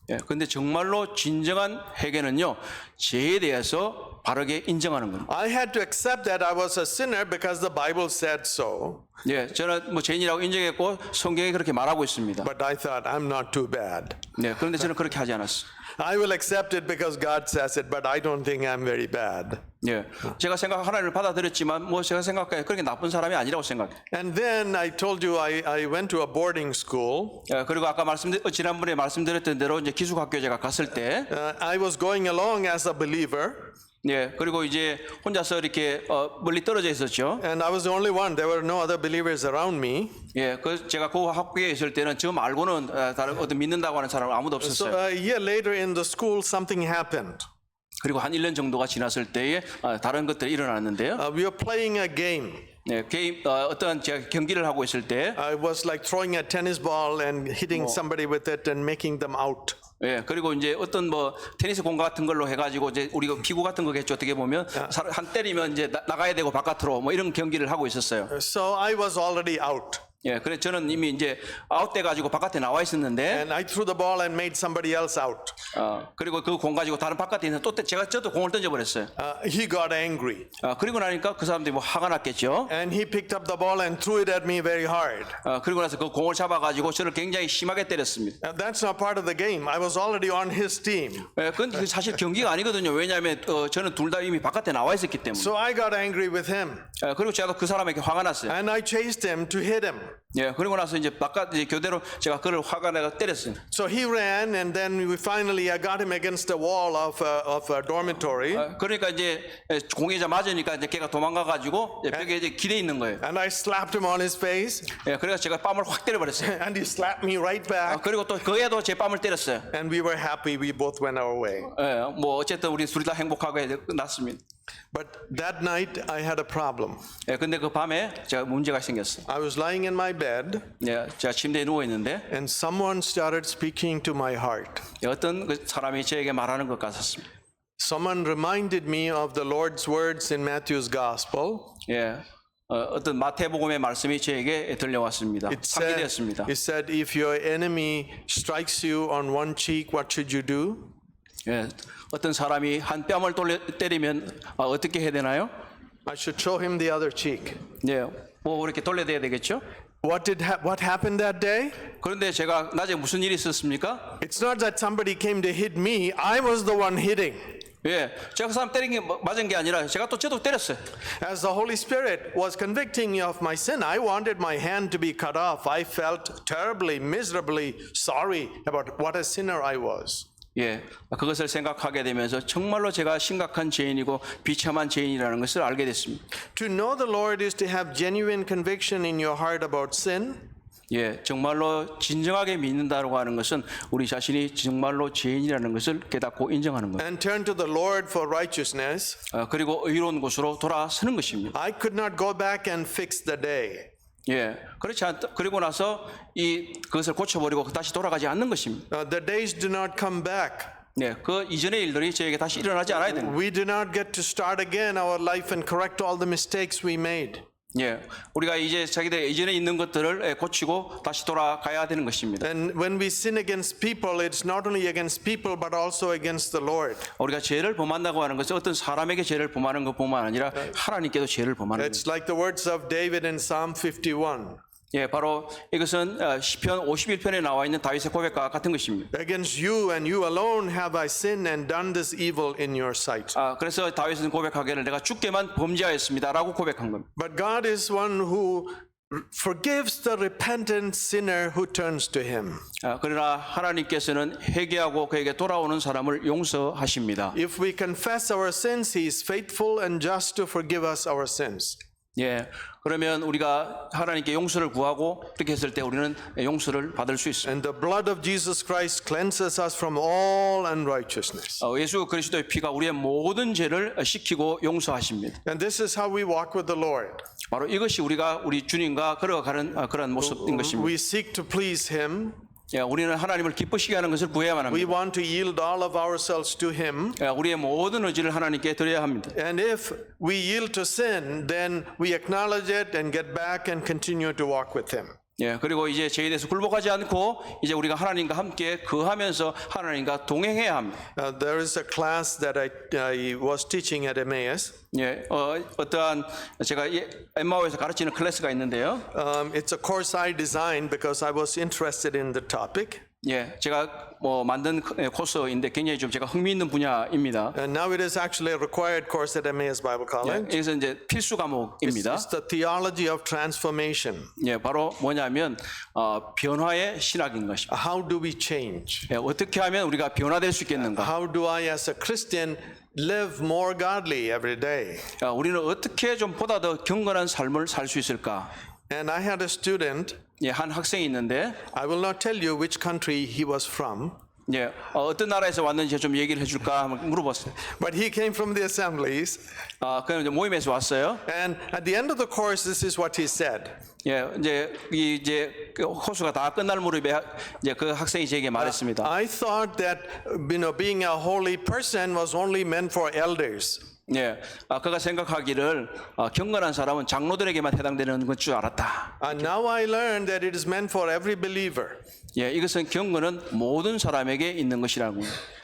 예, 근데 정말로 진정한 회개는요, 죄에 대해서 바르게 인정하는 겁니다. I had to accept that I was a sinner because the Bible said so. 예, 저는 뭐 죄인이라고 인정했고 성경이 그렇게 말하고 있습니다. But I thought I'm not too bad. 네, 그런데 저는 그렇게 하지 않았어요. I will accept it because God says it, but I don't think I'm very bad. 예, 제가 하나님을 받아들였지만 뭐 제가 생각해 그렇게 나쁜 사람이 아니라고 생각해. And then I told you I went to a boarding school. 예, 그리고 아까 지난번에 말씀드렸던 대로 이제 기숙학교 제가 갔을 때, I was going along as a believer, 예, 그리고 이제 혼자서 이렇게 멀리 떨어져 있었죠. and I was the only one. There were no other believers around me. 예, 그 제가 그 학교에 있을 때는 저 말고는 다른 어떤 믿는다고 하는 사람은 아무도 So 없었어요. a year later in the school, something happened. 그리고 한 1년 정도가 지났을 때에 다른 것들이 일어났는데요. We were playing a game. 네, 게임 어떤 제가 경기를 하고 있을 때, I was like throwing a tennis ball and hitting somebody with it and making them out. 예, 그리고 이제 어떤 뭐 테니스 공 같은 걸로 해가지고 이제 우리가 기구 같은 거겠죠. 어떻게 보면 한 때리면 이제 나가야 되고 바깥으로 뭐 이런 경기를 하고 있었어요. So I was already out. 예, 그래서 저는 이미 이제 아웃돼 가지고 바깥에 나와 있었는데, And I threw the ball and made somebody else out. 그리고 그 공 가지고 다른 바깥에 있는 저도 공을 던져버렸어요. He got angry. 그리고 나니까 그 사람들이 뭐 화가 났겠죠. And he picked up the ball and threw it at me very hard. 그리고 나서 그 공을 잡아가지고 저를 굉장히 심하게 때렸습니다. That's not part of the game. I was already on his team. 예, 그건 사실 경기가 아니거든요. 왜냐하면 저는 둘 다 이미 바깥에 나와 있었기 때문에. So I got angry with him. 그리고 제가 그 사람에게 화가 났어요. And I chased him to hit him. 예, 그리고 나서 이제 바깥 이제 교대로 제가 그를 화가 내가 때렸어요. So he ran, and then I got him against the wall of a dormitory. 그러니까 이제 공에자 맞으니까 이제 걔가 도망가가지고 벽에 이제 기대 있는 거예요. And I slapped him on his face, 예, 그래서 제가 뺨을 확 때려버렸어요. and he slapped me right back. 그리고 또 그애도 제 뺨을 때렸어요. And we were happy. We both went our way. 예, 뭐 어쨌든 우리 둘이 다 행복하게 났습니다. But that night, I had a problem. 예, 근데 그 밤에 제가 문제가 생겼어요. I was lying in my bed, 예, 제가 침대에 누워 있는데 and someone started speaking to my heart. 어떤 그 사람이 저에게 말하는 것 같았습니다. Someone reminded me of the Lord's words in Matthew's Gospel. 예, 어떤 마태복음의 말씀이 저에게 들려왔습니다. 상기되었습니다. It said, if your enemy strikes you on one cheek, what should you do? 예, 어떤 사람이 한 뺨을 때리면 어떻게 해야 되나요? I should show him the other cheek. 예, 뭐 이렇게 돌려대야 되겠죠? What happened that day? 그런데 제가 낮에 무슨 일이 있었습니까? It's not that somebody came to hit me. I was the one hitting. 예, 제가 그 사람 때린 게 맞은 게 아니라 제가 또 저도 때렸어요. As the Holy Spirit was convicting me of my sin, I wanted my hand to be cut off. I felt terribly, miserably sorry about what a sinner I was. 예, 그것을 생각하게 되면서 정말로 제가 심각한 죄인이고 비참한 죄인이라는 것을 알게 됐습니다. To know the Lord is to have genuine conviction in your heart about sin. 예, 정말로 진정하게 믿는다고 하는 것은 우리 자신이 정말로 죄인이라는 것을 깨닫고 인정하는 거예요. And turn to the Lord for righteousness. 그리고 의로운 곳으로 돌아서는 것입니다. I could not go back and fix the day. 예, 그렇지 않다. 그리고 나서 그것을 고쳐버리고 다시 돌아가지 않는 것입니다. The days do not come back. 네, 그 이전의 일들이 저에게 다시 일어나지 않아야 됩니다. We do not get to start again our life and correct all the mistakes we made. 예, 우리가 이제 자기들 이전에 있는 것들을 고치고 다시 돌아가야 되는 것입니다. And when we sin against people, it's not only against people but also against the Lord. 우리가 죄를 범한다고 하는 것은 어떤 사람에게 죄를 범하는 것뿐만 아니라 하나님께도 죄를 범하는 것. It's like the words of David in Psalm 51. 예, 바로 이것은 시편 51편에 나와 있는 다윗의 고백과 같은 것입니다. Against you and you alone have I sinned and done this evil in your sight. 그래서 다윗은 고백하기를 내가 주께만 범죄하였습니다라고 고백한 겁니다. But God is one who forgives the repentant sinner who turns to him. 그러나 하나님께서는 회개하고 그에게 돌아오는 사람을 용서하십니다. If we confess our sins, he is faithful and just to forgive us our sins. 예, 그러면 우리가 하나님께 용서를 구하고 그렇게 했을 때 우리는 용서를 받을 수 있습니다. And the blood of Jesus Christ cleanses us from all unrighteousness. 예수 그리스도의 피가 우리의 모든 죄를 씻기고 용서하십니다. And this is how we walk with the Lord. 바로 이것이 우리가 우리 주님과 걸어가는 그런 모습인 것입니다. We seek to please Him. 예, 우리는 하나님을 기쁘시게 하는 것을 구해야만 We 합니다. want to yield all of ourselves to Him. 예, 우리의 모든 의지를 하나님께 드려야 합니다. And if we yield to sin, then we acknowledge it and get back and continue to walk with Him. 예, 그리고 이제 죄에 대해서 굴복하지 않고 이제 우리가 하나님과 함께 거하면서 하나님과 동행해야 합니다. There is a class that I was teaching at Emmaus. 예, 어떠한 제가 엠마오에서 가르치는 클래스가 있는데요. It's a course I designed because I was interested in the topic. 예, 제가 만든 코스인데 굉장히 좀 제가 흥미있는 분야입니다. And now it is actually a required course at Emmaus Bible 예, College. 그래서 이제 필수 과목입니다. It's the theology of transformation. 예, 바로 뭐냐면 변화의 신학인 것입니다. How do we change? 예, 어떻게 하면 우리가 변화될 수 있겠는가? How do I, as a Christian, live more godly every day? 우리는 어떻게 좀 보다 더 경건한 삶을 살 수 있을까? And I had a student. 예, 한 학생이 있는데 I will not tell you which country he was from, 예, 어떤 나라에서 왔는지 좀 얘기를 해줄까 한번 물어봤어요. but he came from the assemblies. 그럼 이제 모임에서 왔어요. And at the end of the course, this is what he said. 예, 이제 그 코스가 다 끝날 무렵에 이제 그 학생이 제게 말했습니다. I thought that being a holy person was only meant for elders. 예, 그가 생각하기를 경건한 사람은 장로들에게만 해당되는 것 줄 알았다. And now I learned that it is meant for every believer. 예, 이것은 경건은 모든 사람에게 있는 것이라고.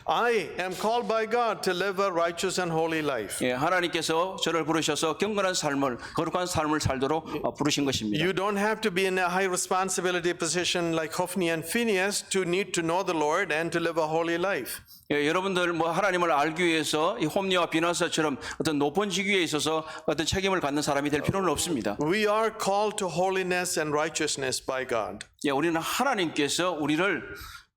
I am called by God to live a righteous and holy life. 예, 하나님께서 저를 부르셔서 경건한 삶을, 거룩한 삶을 살도록 부르신 것입니다. You don't have to be in a high responsibility position like Hophni and Phinehas to need to know the Lord and to live a holy life. 예, 여러분들 하나님을 알기 위해서 이 홈리와 비나사처럼 어떤 높은 직위에 있어서 어떤 책임을 갖는 사람이 될 필요는 없습니다. We are called to holiness and righteousness by God. 예, 우리는 하나님께서 우리를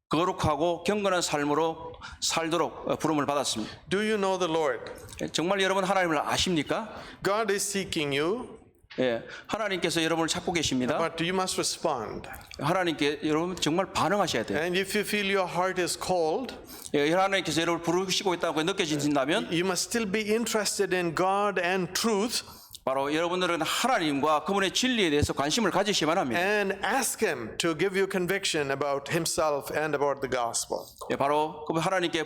거룩하고 경건한 삶으로 살도록 부름을 받았습니다. Do you know the Lord? 예, 정말 여러분 하나님을 아십니까? God is seeking you, 예, 하나님께서 여러분을 찾고 계십니다. but you must respond. 하나님께 여러분 정말 반응하셔야 돼요. And if you feel your heart is cold, 예, 하나님께서 여러분을 부르시고 있다고 느껴진다면 you must still be interested in God and truth 바로 여러분들은 하나님과 그분의 진리에 대해서 관심을 가지시만 합니다. and ask Him to give you conviction about Himself and about the gospel. 예, 바로 그 하나님께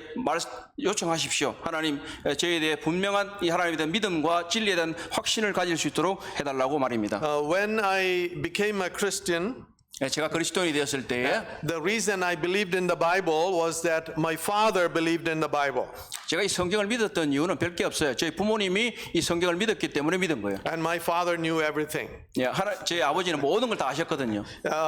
요청하십시오. 하나님, 저에 대해 분명한 이 하나님에 대한 믿음과 진리에 대한 확신을 가질 수 있도록 해달라고 말입니다. When I became a Christian, 예, 제가 그리스도인이 되었을 때에 the reason I believed in the Bible was that my father believed in the Bible. 제가 이 성경을 믿었던 이유는 별게 없어요. 저희 부모님이 이 성경을 믿었기 때문에 믿은 거예요. And my father knew everything. 예, 제 아버지는 모든 걸 다 아셨거든요.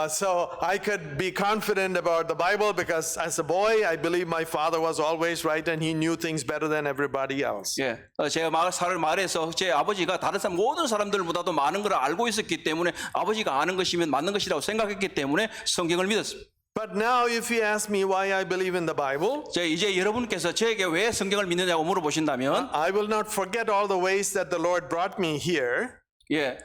So I could be confident about the Bible because as a boy, I believe my father was always right and he knew things better than everybody else. 예, 제가 말해서 제 아버지가 다른 사람 모든 사람들보다도 많은 걸 알고 있었기 때문에 아버지가 아는 것이면 맞는 것이라고 생각했기 때문에 성경을 믿었습니다. But now if you ask me why I believe in the Bible, 이제 여러분께서 저에게 왜 성경을 믿느냐고 물어보신다면 I will not forget all the ways that the Lord brought me here. 예,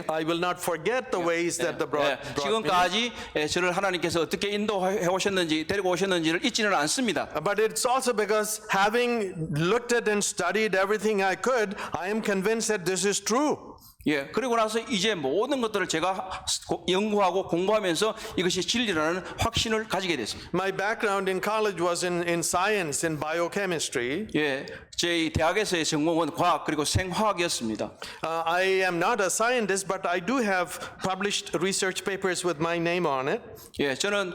I will not forget the ways that the Lord brought me. 지금까지 저를 하나님께서 어떻게 인도해 오셨는지 데리고 오셨는지를 잊지는 않습니다. But it's also because having looked at and studied everything I could, I am convinced that this is true. 예, 그리고 나서 이제 모든 것들을 제가 연구하고 공부하면서 이것이 진리라는 확신을 가지게 됐습니다. My background in college was in science, in biochemistry. 예, 제 대학에서의 전공은 과학 그리고 생화학이었습니다. I am not a scientist, but I do have published research papers with my name on it. 예, 저는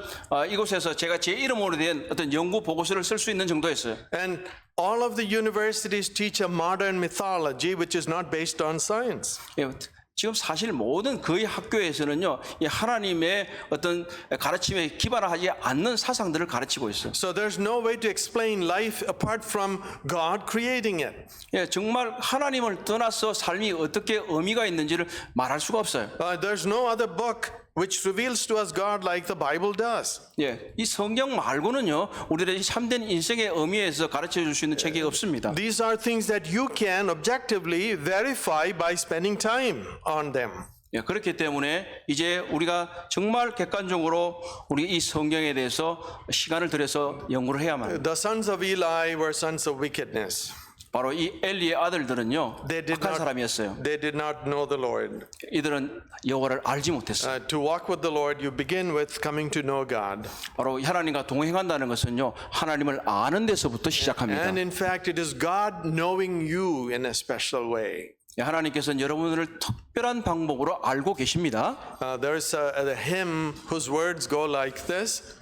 이곳에서 제가 제 이름으로 된 어떤 연구 보고서를 쓸 수 있는 정도였어요. And all of the universities teach a modern mythology which is not based on science. 예, 지금 사실 모든 거의 학교에서는요, 이 하나님의 어떤 가르침에 기반하지 않는 사상들을 가르치고 있어요. So there's no way to explain life apart from God creating it. 예, 정말 하나님을 떠나서 삶이 어떻게 의미가 있는지를 말할 수가 없어요. There's no other book which reveals to us God like the Bible does. 예, 이 성경 말고는요, 우리의 참된 인생의 의미에서 가르쳐 줄 수 있는 책이 없습니다. These are things that you can objectively verify by spending time on them. 예, 그렇기 때문에 이제 우리가 정말 객관적으로 우리 이 성경에 대해서 시간을 들여서 연구를 해야만 합니다. The sons of Eli were sons of wickedness. 바로 이 엘리의 아들들은요, 악한 사람이었어요. They did not know the Lord. 이들은 여호와를 알지 못했어요. To walk with the Lord, you begin with coming to know God. 바로 하나님과 동행한다는 것은요, 하나님을 아는 데서부터 시작합니다. And in fact, it is God knowing you in a special way. 하나님께서는 여러분을 특별한 방법으로 알고 계십니다. There's a hymn whose words go like this.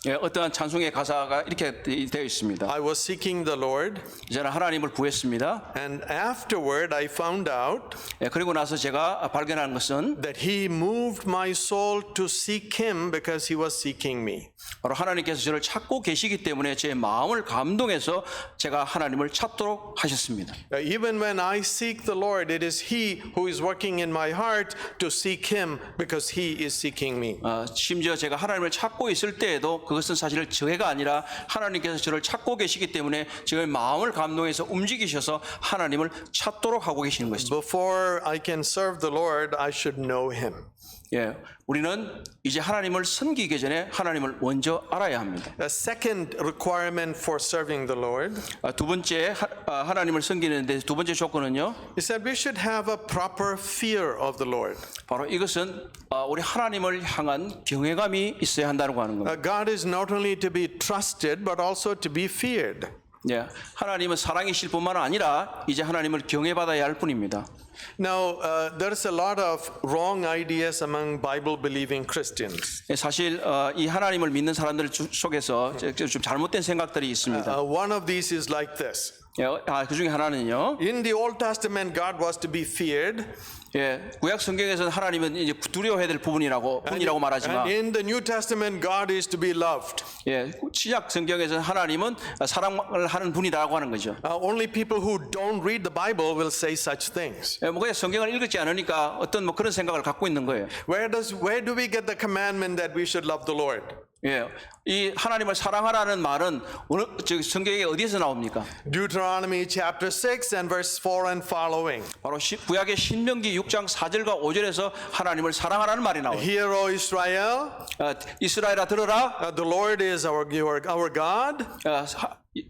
예, 어떠한 찬송의 가사가 이렇게 되어 있습니다. I was seeking the Lord, 저는 하나님을 구했습니다. and afterward I found out 예, 그리고 나서 제가 발견한 것은 that He moved my soul to seek Him because He was seeking me. 바로 하나님께서 저를 찾고 계시기 때문에 제 마음을 감동해서 제가 하나님을 찾도록 하셨습니다. Even when I seek the Lord, it is He who is working in my heart to seek Him because He is seeking me. 심지어 제가 하나님을 찾고 있을 때에도 그것은 사실 저희가 아니라 하나님께서 저를 찾고 계시기 때문에 저의 마음을 감동해서 움직이셔서 하나님을 찾도록 하고 계시는 것입니다. Before I can serve the Lord, I should know Him. 예, 우리는 이제 하나님을 섬기기 전에 하나님을 먼저 알아야 합니다. A second requirement for serving the Lord 두 번째 하나님을 섬기는데 두 번째 조건은요. is that we should have a proper fear of the Lord. 바로 이것은 우리 하나님을 향한 경외감이 있어야 한다고 하는 겁니다. God is not only to be trusted but also to be feared. 예, 하나님은 사랑이실 뿐만 아니라 이제 하나님을 경외받아야 할 뿐입니다. Now, there's a lot of wrong ideas among Bible-believing Christians. 예, 사실 이 하나님을 믿는 사람들 속에서 좀 잘못된 생각들이 있습니다. One of these is like this. 예, 그 중에 하나는요. In the Old Testament, God was to be feared. 예, 구약 성경에서는 하나님은 이제 두려워해야 될 분이라고 말하지만, And in the New Testament, God is to be loved. 예, 신약 성경에서는 하나님은 사랑을 하는 분이라고 하는 거죠. Only people who don't read the Bible will say such things. 예, 뭐 그냥 성경을 읽지 않으니까 어떤 뭐 그런 생각을 갖고 있는 거예요. Where do we get the commandment that we should love the Lord? 예, 이 하나님을 사랑하라는 말은 어느 성경에 어디에서 나옵니까? Deuteronomy chapter 6 and verse 4 and following. 바로 구약의 신명기 6장 4절과 5절에서 하나님을 사랑하라는 말이 나와요. Hear, O Israel, 이스라엘아 들어라. the Lord is our God.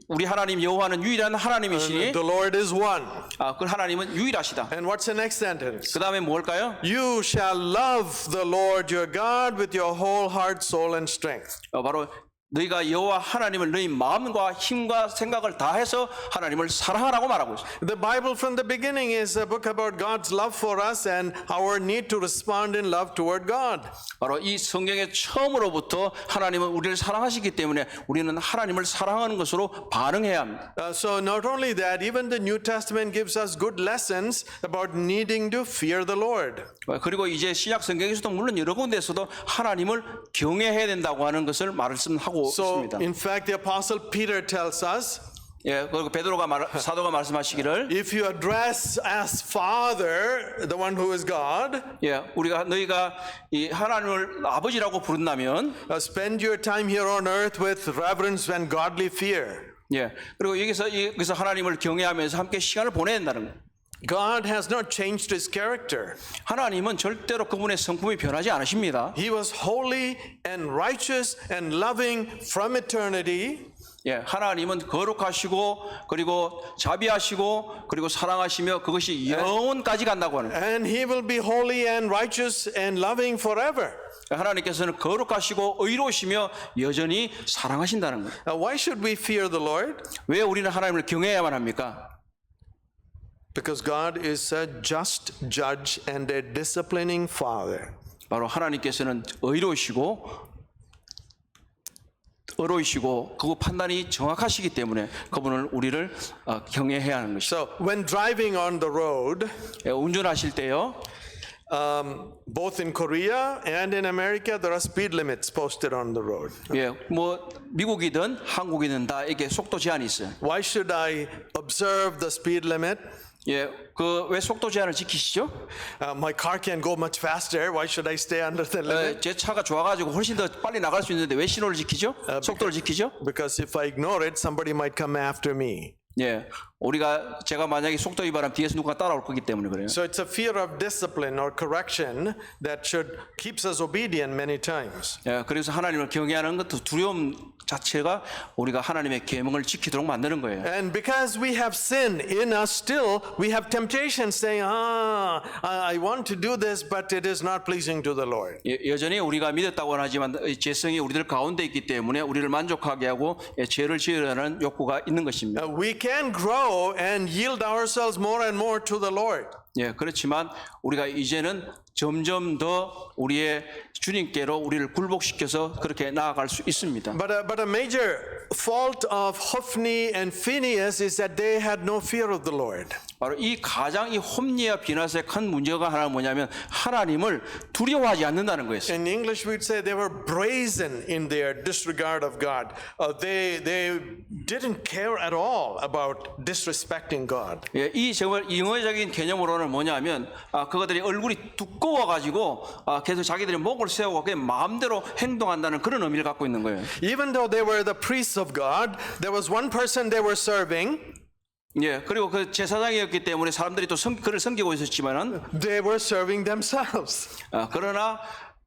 우리 하나님 여호와는 유일한 하나님이시니 The Lord is one. 그 하나님은 유일하시다. And what's the next sentence? 그 다음에 뭘까요? You shall love the Lord your God with your whole heart, soul, and strength. 바로 너희가 여호와 하나님을 너희 마음과 힘과 생각을 다해서 하나님을 사랑하라고 말하고 있어요. The Bible from the beginning is a book about God's love for us and our need to respond in love toward God. 바로 이 성경의 처음으로부터 하나님은 우리를 사랑하시기 때문에 우리는 하나님을 사랑하는 것으로 반응해야 합니다. So not only that, even the New Testament gives us good lessons about needing to fear the Lord. 그리고 이제 신약 성경에서도 물론 여러 군데에서도 하나님을 경외해야 된다고 하는 것을 말씀하고 So 있습니다. in fact, the Apostle Peter tells us, 예, 그리고 사도가 말씀하시기를, if you address as Father, the one who is God, 예, 너희가 이 하나님을 아버지라고 부른다면, spend your time here on earth with reverence and godly fear. 예, 그리고 여기서 하나님을 경외하면서 함께 시간을 보내야 된다는 거예요. God has not changed his character. 하나님은 절대로 그분의 성품이 변하지 않으십니다. He was holy and righteous and loving from eternity. 예, 하나님은 거룩하시고 그리고 자비하시고 그리고 사랑하시며 그것이 영원까지 간다고 하는 거예요. And he will be holy and righteous and loving forever. 하나님께서는 거룩하시고 의로우시며 여전히 사랑하신다는 거예요. Now, why should we fear the Lord? 왜 우리는 하나님을 경외해야만 합니까? Because God is a just judge and a disciplining father. 바로 하나님께서는 의로우시고 그 판단이 정확하시기 때문에 그분을 우리를 경외해야 하는 것이죠. So when driving on the road, 운전하실 때요. both in Korea and in America, there are speed limits posted on the road. 예, 뭐 미국이든 한국이든 다 이게 속도 제한이 있어요. Why should I observe the speed limit? 예, 그 왜 속도 제한을 지키시죠? My car can go much faster. Why should I stay under the limit? 제 차가 좋아가지고 훨씬 더 빨리 나갈 수 있는데 왜 신호를 지키죠? 속도를 지키죠? Because if I ignore it, somebody might come after me. 예, 제가 만약에 속도 위반하면 뒤에서 누가 따라올 거기 때문에 그래요. So it's a fear of discipline or correction that should keeps us obedient many times. 예, 그래서 하나님을 경외하는 것도 두려움 자체가 우리가 하나님의 계명을 지키도록 만드는 거예요. And because we have sin in us still, we have temptation saying, I want to do this, but it is not pleasing to the Lord. 여전히 우리가 믿었다고는 하지만 죄성이 우리들 가운데 있기 때문에 우리를 만족하게 하고 죄를 지으려는 욕구가 있는 것입니다. We can grow and yield ourselves more and more to the Lord. 예, 그렇지만 우리가 이제는 점점 더 우리의 주님께로 우리를 굴복시켜서 그렇게 나아갈 수 있습니다. But a major fault of Hophni and Phinehas is that they had no fear of the Lord. 바로 이 가장 이 홈리와 비나스의 큰 문제가 하나 뭐냐면 하나님을 두려워하지 않는다는 거였어요. In English, we'd say they were brazen in their disregard of God. They didn't care at all about disrespecting God. 예, 이 정말 영어적인 개념으로는 뭐냐면 그것들이 얼굴이 두꺼워가지고 계속 자기들의 목을 세우고 그냥 마음대로 행동한다는 그런 의미를 갖고 있는 거예요. Even though they were the priests of God, there was one person they were serving. 예, 그리고 그 제사장이었기 때문에 사람들이 또 그를 섬기고 있었지만은 They were serving themselves. 그러나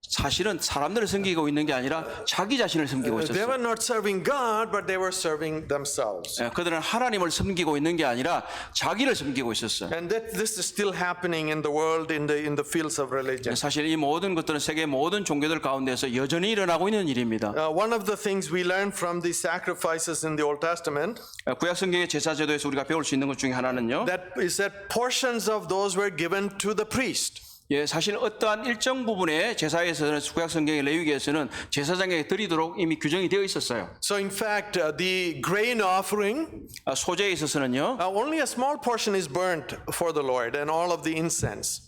사실은 사람들을 섬기고 있는 게 아니라 자기 자신을 섬기고 They 있었어요. were not serving God, but they were serving themselves. 예, 그들은 하나님을 섬기고 있는 게 아니라 자기를 섬기고 있었어요. And this is still happening in the world, in the fields of religion. 사실 이 모든 것들은 세계 모든 종교들 가운데서 여전히 일어나고 있는 일입니다. One of the things we learn from the sacrifices in the Old Testament 구약 성경의 제사 제도에서 우리가 배울 수 있는 것 중에 하나는요. that portions of those were given to the priest. 예, 사실 어떠한 일정 부분의 제사에서는 구약 성경의 레위기에서는 제사장에게 드리도록 이미 규정이 되어 있었어요. So in fact, the grain offering, 소제에 있어서는요. only a small portion is burnt for the Lord, and all of the incense.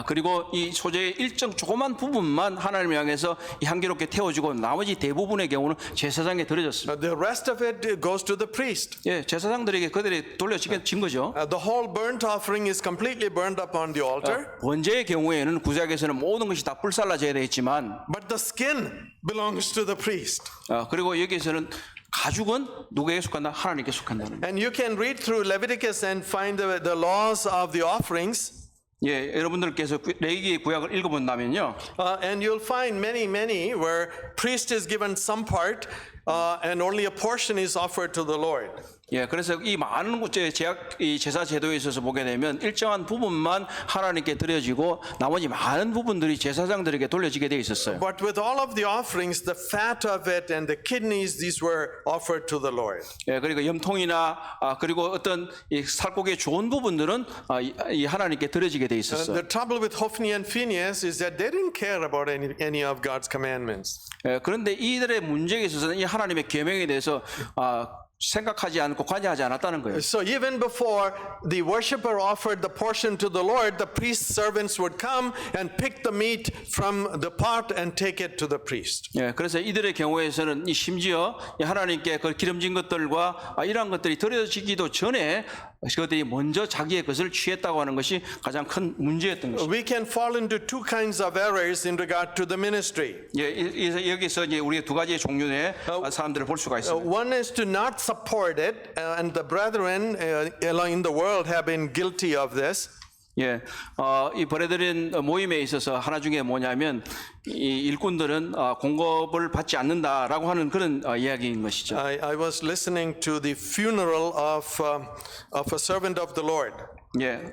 그리고 이 소재의 일정 조그만 부분만 하나님을 향해서 향기롭게 태워주고 나머지 대부분의 경우는 제사장에 드려졌습니다. The rest of it goes to the priest. 예, 제사장들에게 그들이 돌려진 거죠. The whole burnt offering is completely burned up on the altar, 번제의 경우에는 구약에서는 모든 것이 다 불살라져야 되겠지만, but the skin belongs to the priest. 그리고 여기에서는 가죽은 누구에게 속한다? 하나님께 속한다는. And you can read through Leviticus and find the laws of the offerings. 예, 여러분들께서 레위기 구약을 읽어본다면요. And you'll find many where priest is given some part and only a portion is offered to the Lord. 예, 그래서 이 많은 이 제사 제도에 있어서 보게 되면 일정한 부분만 하나님께 드려지고 나머지 많은 부분들이 제사장들에게 돌려지게 돼 있었어요. But with all of the offerings, the fat of it and the kidneys, these were offered to the Lord. 예, 그리고 염통이나 그리고 어떤 이 살코기의 좋은 부분들은 이 하나님께 드려지게 돼 있었어요. The trouble with Hophni and Phinehas is that they didn't care about any of God's commandments. 예, 그런데 이들의 문제에 있어서는 이 하나님의 계명에 대해서 생각하지 않고 관여하지 않았다는 거예요. So even before the worshiper offered the portion to the Lord, the priest's servants would come and pick the meat from the pot and take it to the priest. 예, 그래서 이들의 경우에서는 심지어 하나님께 그 기름진 것들과 이러한 것들이 드려지기도 전에 그들이 먼저 자기의 것을 취했다고 하는 것이 가장 큰 문제였던 것입니다. We can fall into two kinds of errors in regard to the ministry. 예, 여기서 이제 우리가 두 가지의 종류의 사람들을 볼 수가 있습니다. One is to not support it, and the brethren in the world have been guilty of this. 예, 이 버려드린 모임에 있어서 하나 중에 뭐냐면 이 일꾼들은 공급을 받지 않는다라고 하는 그런 이야기인 것이죠. I was listening to the funeral of a servant of the Lord. 예,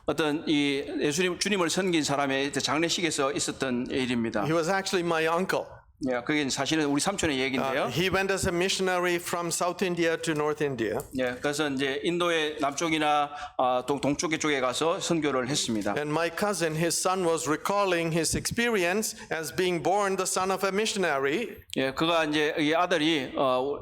어떤 이 주님을 섬긴 사람의 장례식에서 있었던 일입니다. He was actually my uncle. 예, 그게 사실은 우리 삼촌의 얘기인데요. He went as a missionary from South India to North India. 예, 그래서 이제 인도의 남쪽이나 동쪽 쪽에 가서 선교를 했습니다. And my cousin, his son, was recalling his experience as being born the son of a missionary. 예, 그가 이제 이 아들이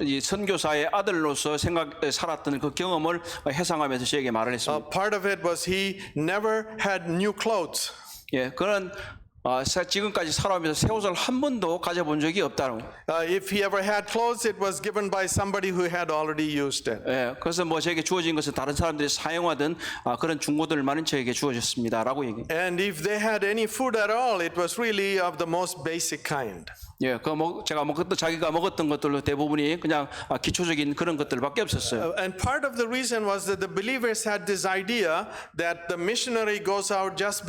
이 선교사의 아들로서 살았던 그 경험을 회상하면서 저에게 말을 했습니다. Part of it was he never had new clothes. 예, 그런 지금까지 살아오면서 새 옷을 한 번도 가져본 적이 없다는 거예요. If he ever had clothes, it was given by somebody who had already used it. 예, 그래서 뭐 저에게 주어진 것은 다른 사람들이 사용하던 그런 중고들만은 저에게 주어졌습니다라고 얘기해요. And if they had any food at all, it was really of the most basic kind. 예, 제가 먹었던 자기가 먹었던 것들로 대부분이 그냥 기초적인 그런 것들밖에 없었어요. And part of the reason was that the believers had this idea that the missionary goes out just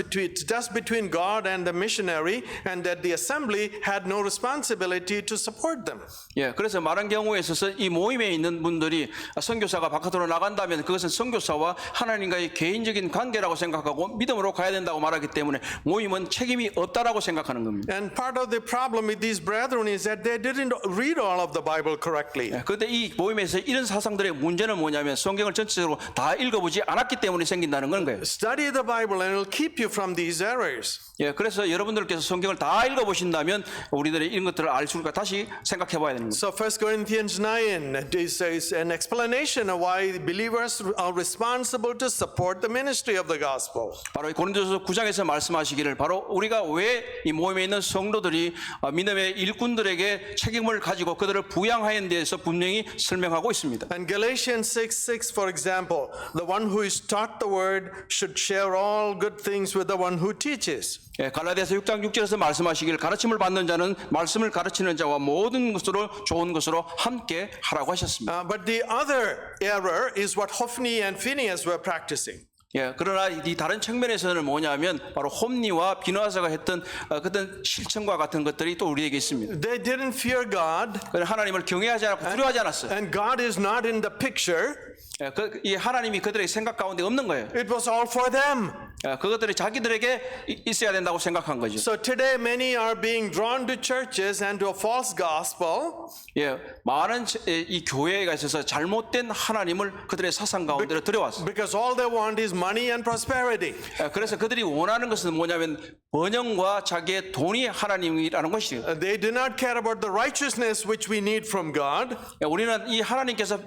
between God and the missionary, and that the assembly had no responsibility to support them. 예, 그래서 많은 경우에 있어서 이 모임에 있는 분들이 선교사가 바깥으로 나간다면 그것은 선교사와 하나님과의 개인적인 관계라고 생각하고 믿음으로 가야 된다고 말하기 때문에 모임은 책임이 없다라고 생각하는 겁니다. And part of the problem with these brethren is that they didn't read all of the Bible correctly. 그런데 이 모임에서 이런 사상들의 문제는 뭐냐면 성경을 전체적으로 다 읽어보지 않았기 때문에 생긴다는 건 거예요. Study the Bible and it will keep you from these errors. 예, 그래서 여러분들께서 성경을 다 읽어보신다면 우리들이 이런 것들을 알 수 있을까 다시 생각해 봐야 되는 거예요. So 1 Corinthians 9 is an explanation of why believers are responsible to support the ministry of the gospel. 바로 이 고린도서 9장에서 말씀하시기를 바로 우리가 왜 이 모임에 있는 성도들이 믿음의 일꾼들에게 책임을 가지고 그들을 부양하는 데에서 분명히 설명하고 있습니다. And Galatians 6:6, for example, the one who is taught the word should share all good things with the one who teaches. 예, 갈라디아서 6장 6절에서 말씀하시길 가르침을 받는 자는 말씀을 가르치는 자와 모든 것으로 좋은 것으로 함께 하라고 하셨습니다. But the other error is what Hophni and Phinehas were practicing. 예, 그러나 이 다른 측면에서는 뭐냐면 바로 홈니와 비누아사가 했던 그런 실천과 같은 것들이 또 우리에게 있습니다. They didn't fear God, 하나님을 경외하지 않고 두려워하지 않았어요. and God is not in the picture. 예, 이 하나님이 그들의 생각 가운데 없는 거예요. It was all for them. 예, 그것들이 자기들에게 있어야 된다고 생각한 거죠. So today many are being drawn to churches and to a false gospel. 예, 많은 이 교회가 있어서 잘못된 하나님을 그들의 사상 가운데로 들여왔어요. Because all they want is money and prosperity. 예, 그래서 그들이 원하는 것은 뭐냐면 번영과 자기의 돈이 하나님이라는 것이에요. They do not care about the righteousness which we need from God. 예, 우리는 이 하나님께서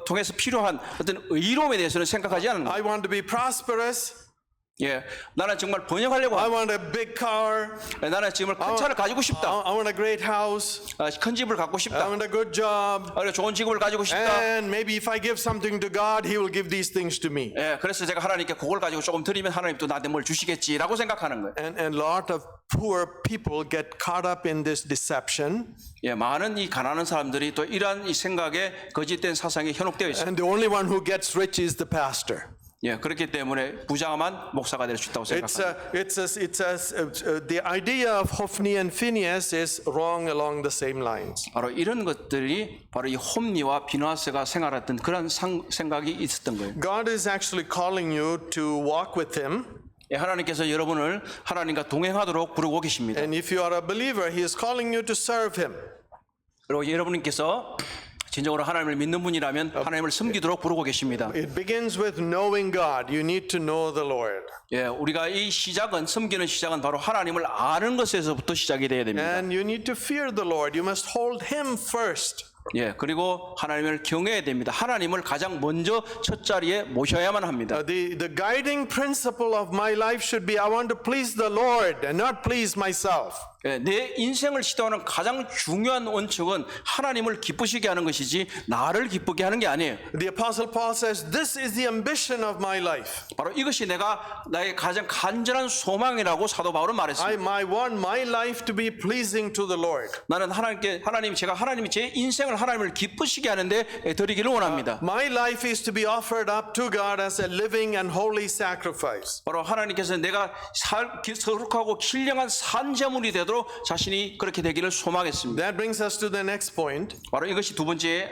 통해서 필요한 어떤 의로움에 대해서는 생각하지 않는 거예요. I want to be prosperous. 예, 나는 정말 번영하려고 I 합니다. want a big car. 예, 나는 정말 큰 차를 가지고 싶다. I want a great house. 큰 집을 갖고 I 싶다. want a good job. 그리고 좋은 직업을 가지고 싶다. And maybe if I give something to God, He will give these things to me. 예, 그래서 제가 하나님께 그걸 가지고 조금 드리면 하나님 또 나한테 뭘 주시겠지라고 생각하는 거예요. And a lot of poor people get caught up in this deception. 예, 많은 이 가난한 사람들이 또 이러한 이 생각에 거짓된 사상에 현혹되어 있어요. And the only one who gets rich is the pastor. 예, 그렇기 때문에 부자만 목사가 될 수 있다고 생각합니다. The idea of Hophni and Phinehas is wrong along the same lines. 바로 이런 것들이 바로 이 홈니와 비누아스가 생활했던 그런 생각이 있었던 거예요. God is actually calling you to walk with Him. 예, 하나님께서 여러분을 하나님과 동행하도록 부르고 계십니다. And if you are a believer, He is calling you to serve Him. 그리고 여러분께서 진정으로 하나님을 믿는 분이라면 하나님을 섬기도록 부르고 계십니다. It begins with knowing God. You need to know the Lord. 예, 우리가 이 시작은 섬기는 시작은 바로 하나님을 아는 것에서부터 시작이 돼야 됩니다. And you need to fear the Lord. You must hold Him first. 예, 그리고 하나님을 경외해야 됩니다. 하나님을 가장 먼저 첫 자리에 모셔야만 합니다. The guiding principle of my life should be I want to please the Lord and not please myself. 예, 내 인생을 시도하는 가장 중요한 원칙은 하나님을 기쁘시게 하는 것이지 나를 기쁘게 하는 게 아니에요. The Apostle Paul says, this is the ambition of my life. 바로 이것이 나의 가장 간절한 소망이라고 사도 바울은 말했습니다. I want my life to be pleasing to the Lord. 나는 하나님이 제 인생을 하나님을 기쁘시게 하는데 드리기를 원합니다. My life is to be offered up to God as a living and holy sacrifice. 바로 하나님께서 내가 거룩하고 신령한 산제물이 되도록 자신이 그렇게 되기를 소망했습니다. That brings us to the next point. 바로 이것이 두 번째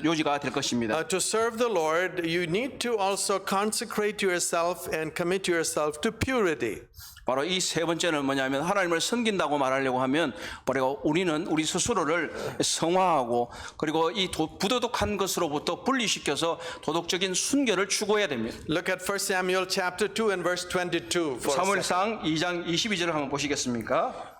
요지가 될 것입니다. To serve the Lord, you need to also consecrate yourself and commit yourself to purity. 바로 이 세 번째는 뭐냐면 하나님을 섬긴다고 말하려고 하면 바로 우리는 우리 스스로를 성화하고 그리고 이 부도덕한 것으로부터 분리시켜서 도덕적인 순결을 추구해야 됩니다. Look at 1 Samuel chapter 2 and verse 22. 사무엘상 2장 22절을 한번 보시겠습니까?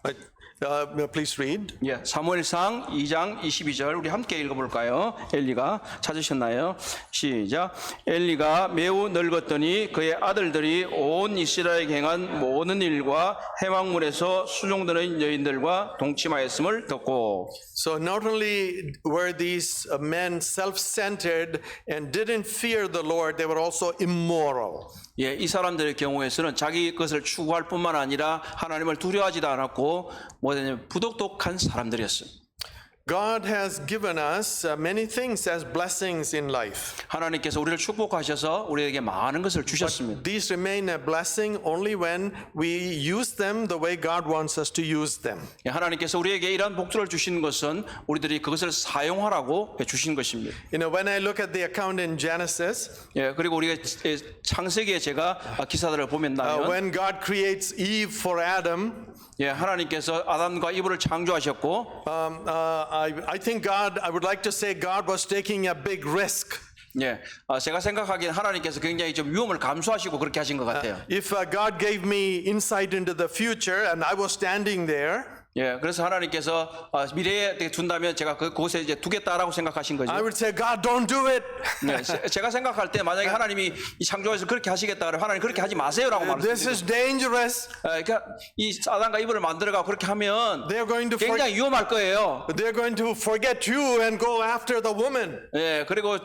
Please read. 예, 사무엘상 2장 22절 우리 함께 읽어볼까요? 엘리가 찾으셨나요? 시작. 엘리가 매우 늙었더니 그의 아들들이 온 이스라엘에게 행한 모든 일과 해망물에서 수종드는 여인들과 동침하였음을 듣고. So not only were these men self-centered and didn't fear the Lord, they were also immoral. 예, 이 사람들의 경우에서는 자기 것을 추구할 뿐만 아니라 하나님을 두려워하지도 않았고 뭐냐면 부독독한 사람들이었어요. God has given us many things as blessings in life. 하나님께서 우리를 축복하셔서 우리에게 많은 것을 주셨습니다. These remain a blessing only when we use them the way God wants us to use them. 예, 하나님께서 우리에게 이러한 복들을 주시는 것은 우리들이 그것을 사용하라고 주신 것입니다. You know, when I look at the account in Genesis, 예, 그리고 우리가 창세기에 제가 기사들을 보면 when God creates Eve for Adam, 예, 하나님께서 아담과 이브를 창조하셨고 I think I would like to say God was taking a big risk. 예, 제가 생각하기엔 하나님께서 굉장히 좀 위험을 감수하시고 그렇게 하신 것 같아요. If God gave me insight into the future and I was standing there, 예, 그래서 하나님께서 미래에 둔다면 제가 그곳에 이제 두겠다라고 생각하신 거죠. I would say, God, don't do it. 네, 제가 생각할 때 만약에 하나님이 이 창조에서 그렇게 하시겠다 그러면 하나님 그렇게 하지 마세요라고 This 말씀드렸어요. is dangerous. 그러니까 이 아담과 이브를 만들어가 그렇게 하면 They're going to 굉장히 위험할 거예요. they're going to forget you and go after the woman. 예, 그리고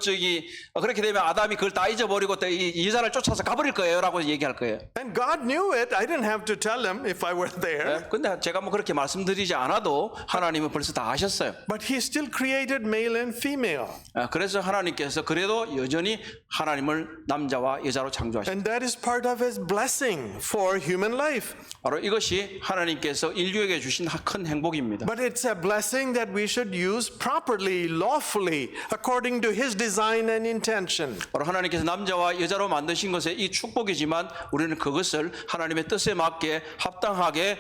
그렇게 되면 아담이 그걸 다 잊어버리고 또 이 여자를 쫓아서 가버릴 거예요라고 얘기할 거예요. And God knew it. I didn't have to tell him if I were there. 예, 근데 제가 뭐 그렇게 말씀드리지 않아도 하나님은 벌써 다 아셨어요. But He still created male and female. 그래서 하나님께서 그래도 여전히 하나님을 남자와 여자로 창조하셨어요. And that is part of His blessing for human life. 바로 이것이 하나님께서 인류에게 주신 큰 행복입니다. But it's a blessing that we should use properly, lawfully, according to His design and intention. 바로 하나님께서 남자와 여자로 만드신 것의 이 축복이지만 우리는 그것을 하나님의 뜻에 맞게 합당하게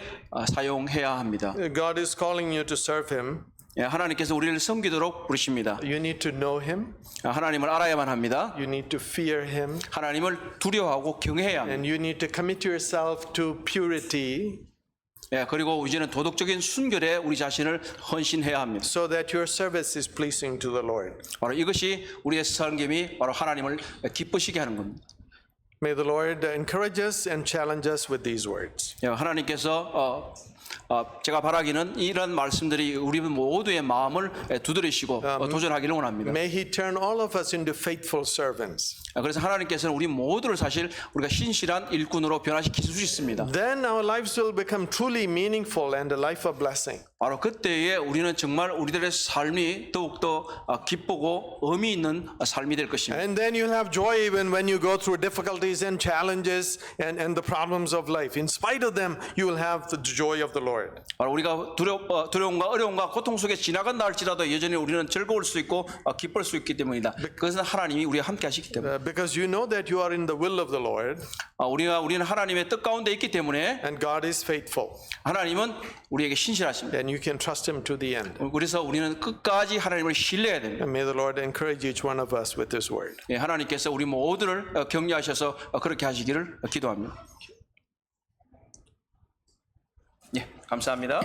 사용해야 합니다. God is calling you to serve Him. 예, 하나님께서 우리를 섬기도록 부르십니다. You need to know Him. 하나님을 알아야만 합니다. You need to fear Him. 하나님을 두려워하고 경외해야 합니다. And you need to commit yourself to purity 예, 그리고 이제는 도덕적인 순결에 우리 자신을 헌신해야 합니다. so that your service is pleasing to the Lord. 바로 이것이 우리의 섬김이 바로 하나님을 기쁘시게 하는 겁니다. May the Lord encourage us and challenge us with these words. 예, 하나님께서 제가 바라기는 이런 말씀들이 우리 모두의 마음을 두드리시고 도전하기를 원합니다. May He turn all of us into faithful servants. 그래서 하나님께서는 우리 모두를 사실 우리가 신실한 일꾼으로 변화시킬 수 있습니다. Then our lives will become truly meaningful and a life of blessing. 바로 그때에 우리는 정말 우리들의 삶이 더욱더 기쁘고 의미 있는 삶이 될 것입니다. And then you'll have joy even when you go through difficulties and challenges and the problems of life. In spite of them, you will have the joy of the Lord. 바로 우리가 두려움과 어려움과 고통 속에 지나간다 할지라도 여전히 우리는 즐거울 수 있고 기쁠 수 있기 때문이다. 그것은 하나님이 우리와 함께 하시기 때문에. Because you know that you are in the will of the Lord 우리는 하나님의 뜻 가운데 있기 때문에 and God is faithful. 하나님은 우리에게 신실하십니다. And you can trust Him to the end. 그래서 우리는 끝까지 하나님을 신뢰해야 됩니다. And may the Lord encourage each one of us with His word. 예, 하나님께서 우리 모두를 격려하셔서 그렇게 하시기를 기도합니다. 예, 감사합니다.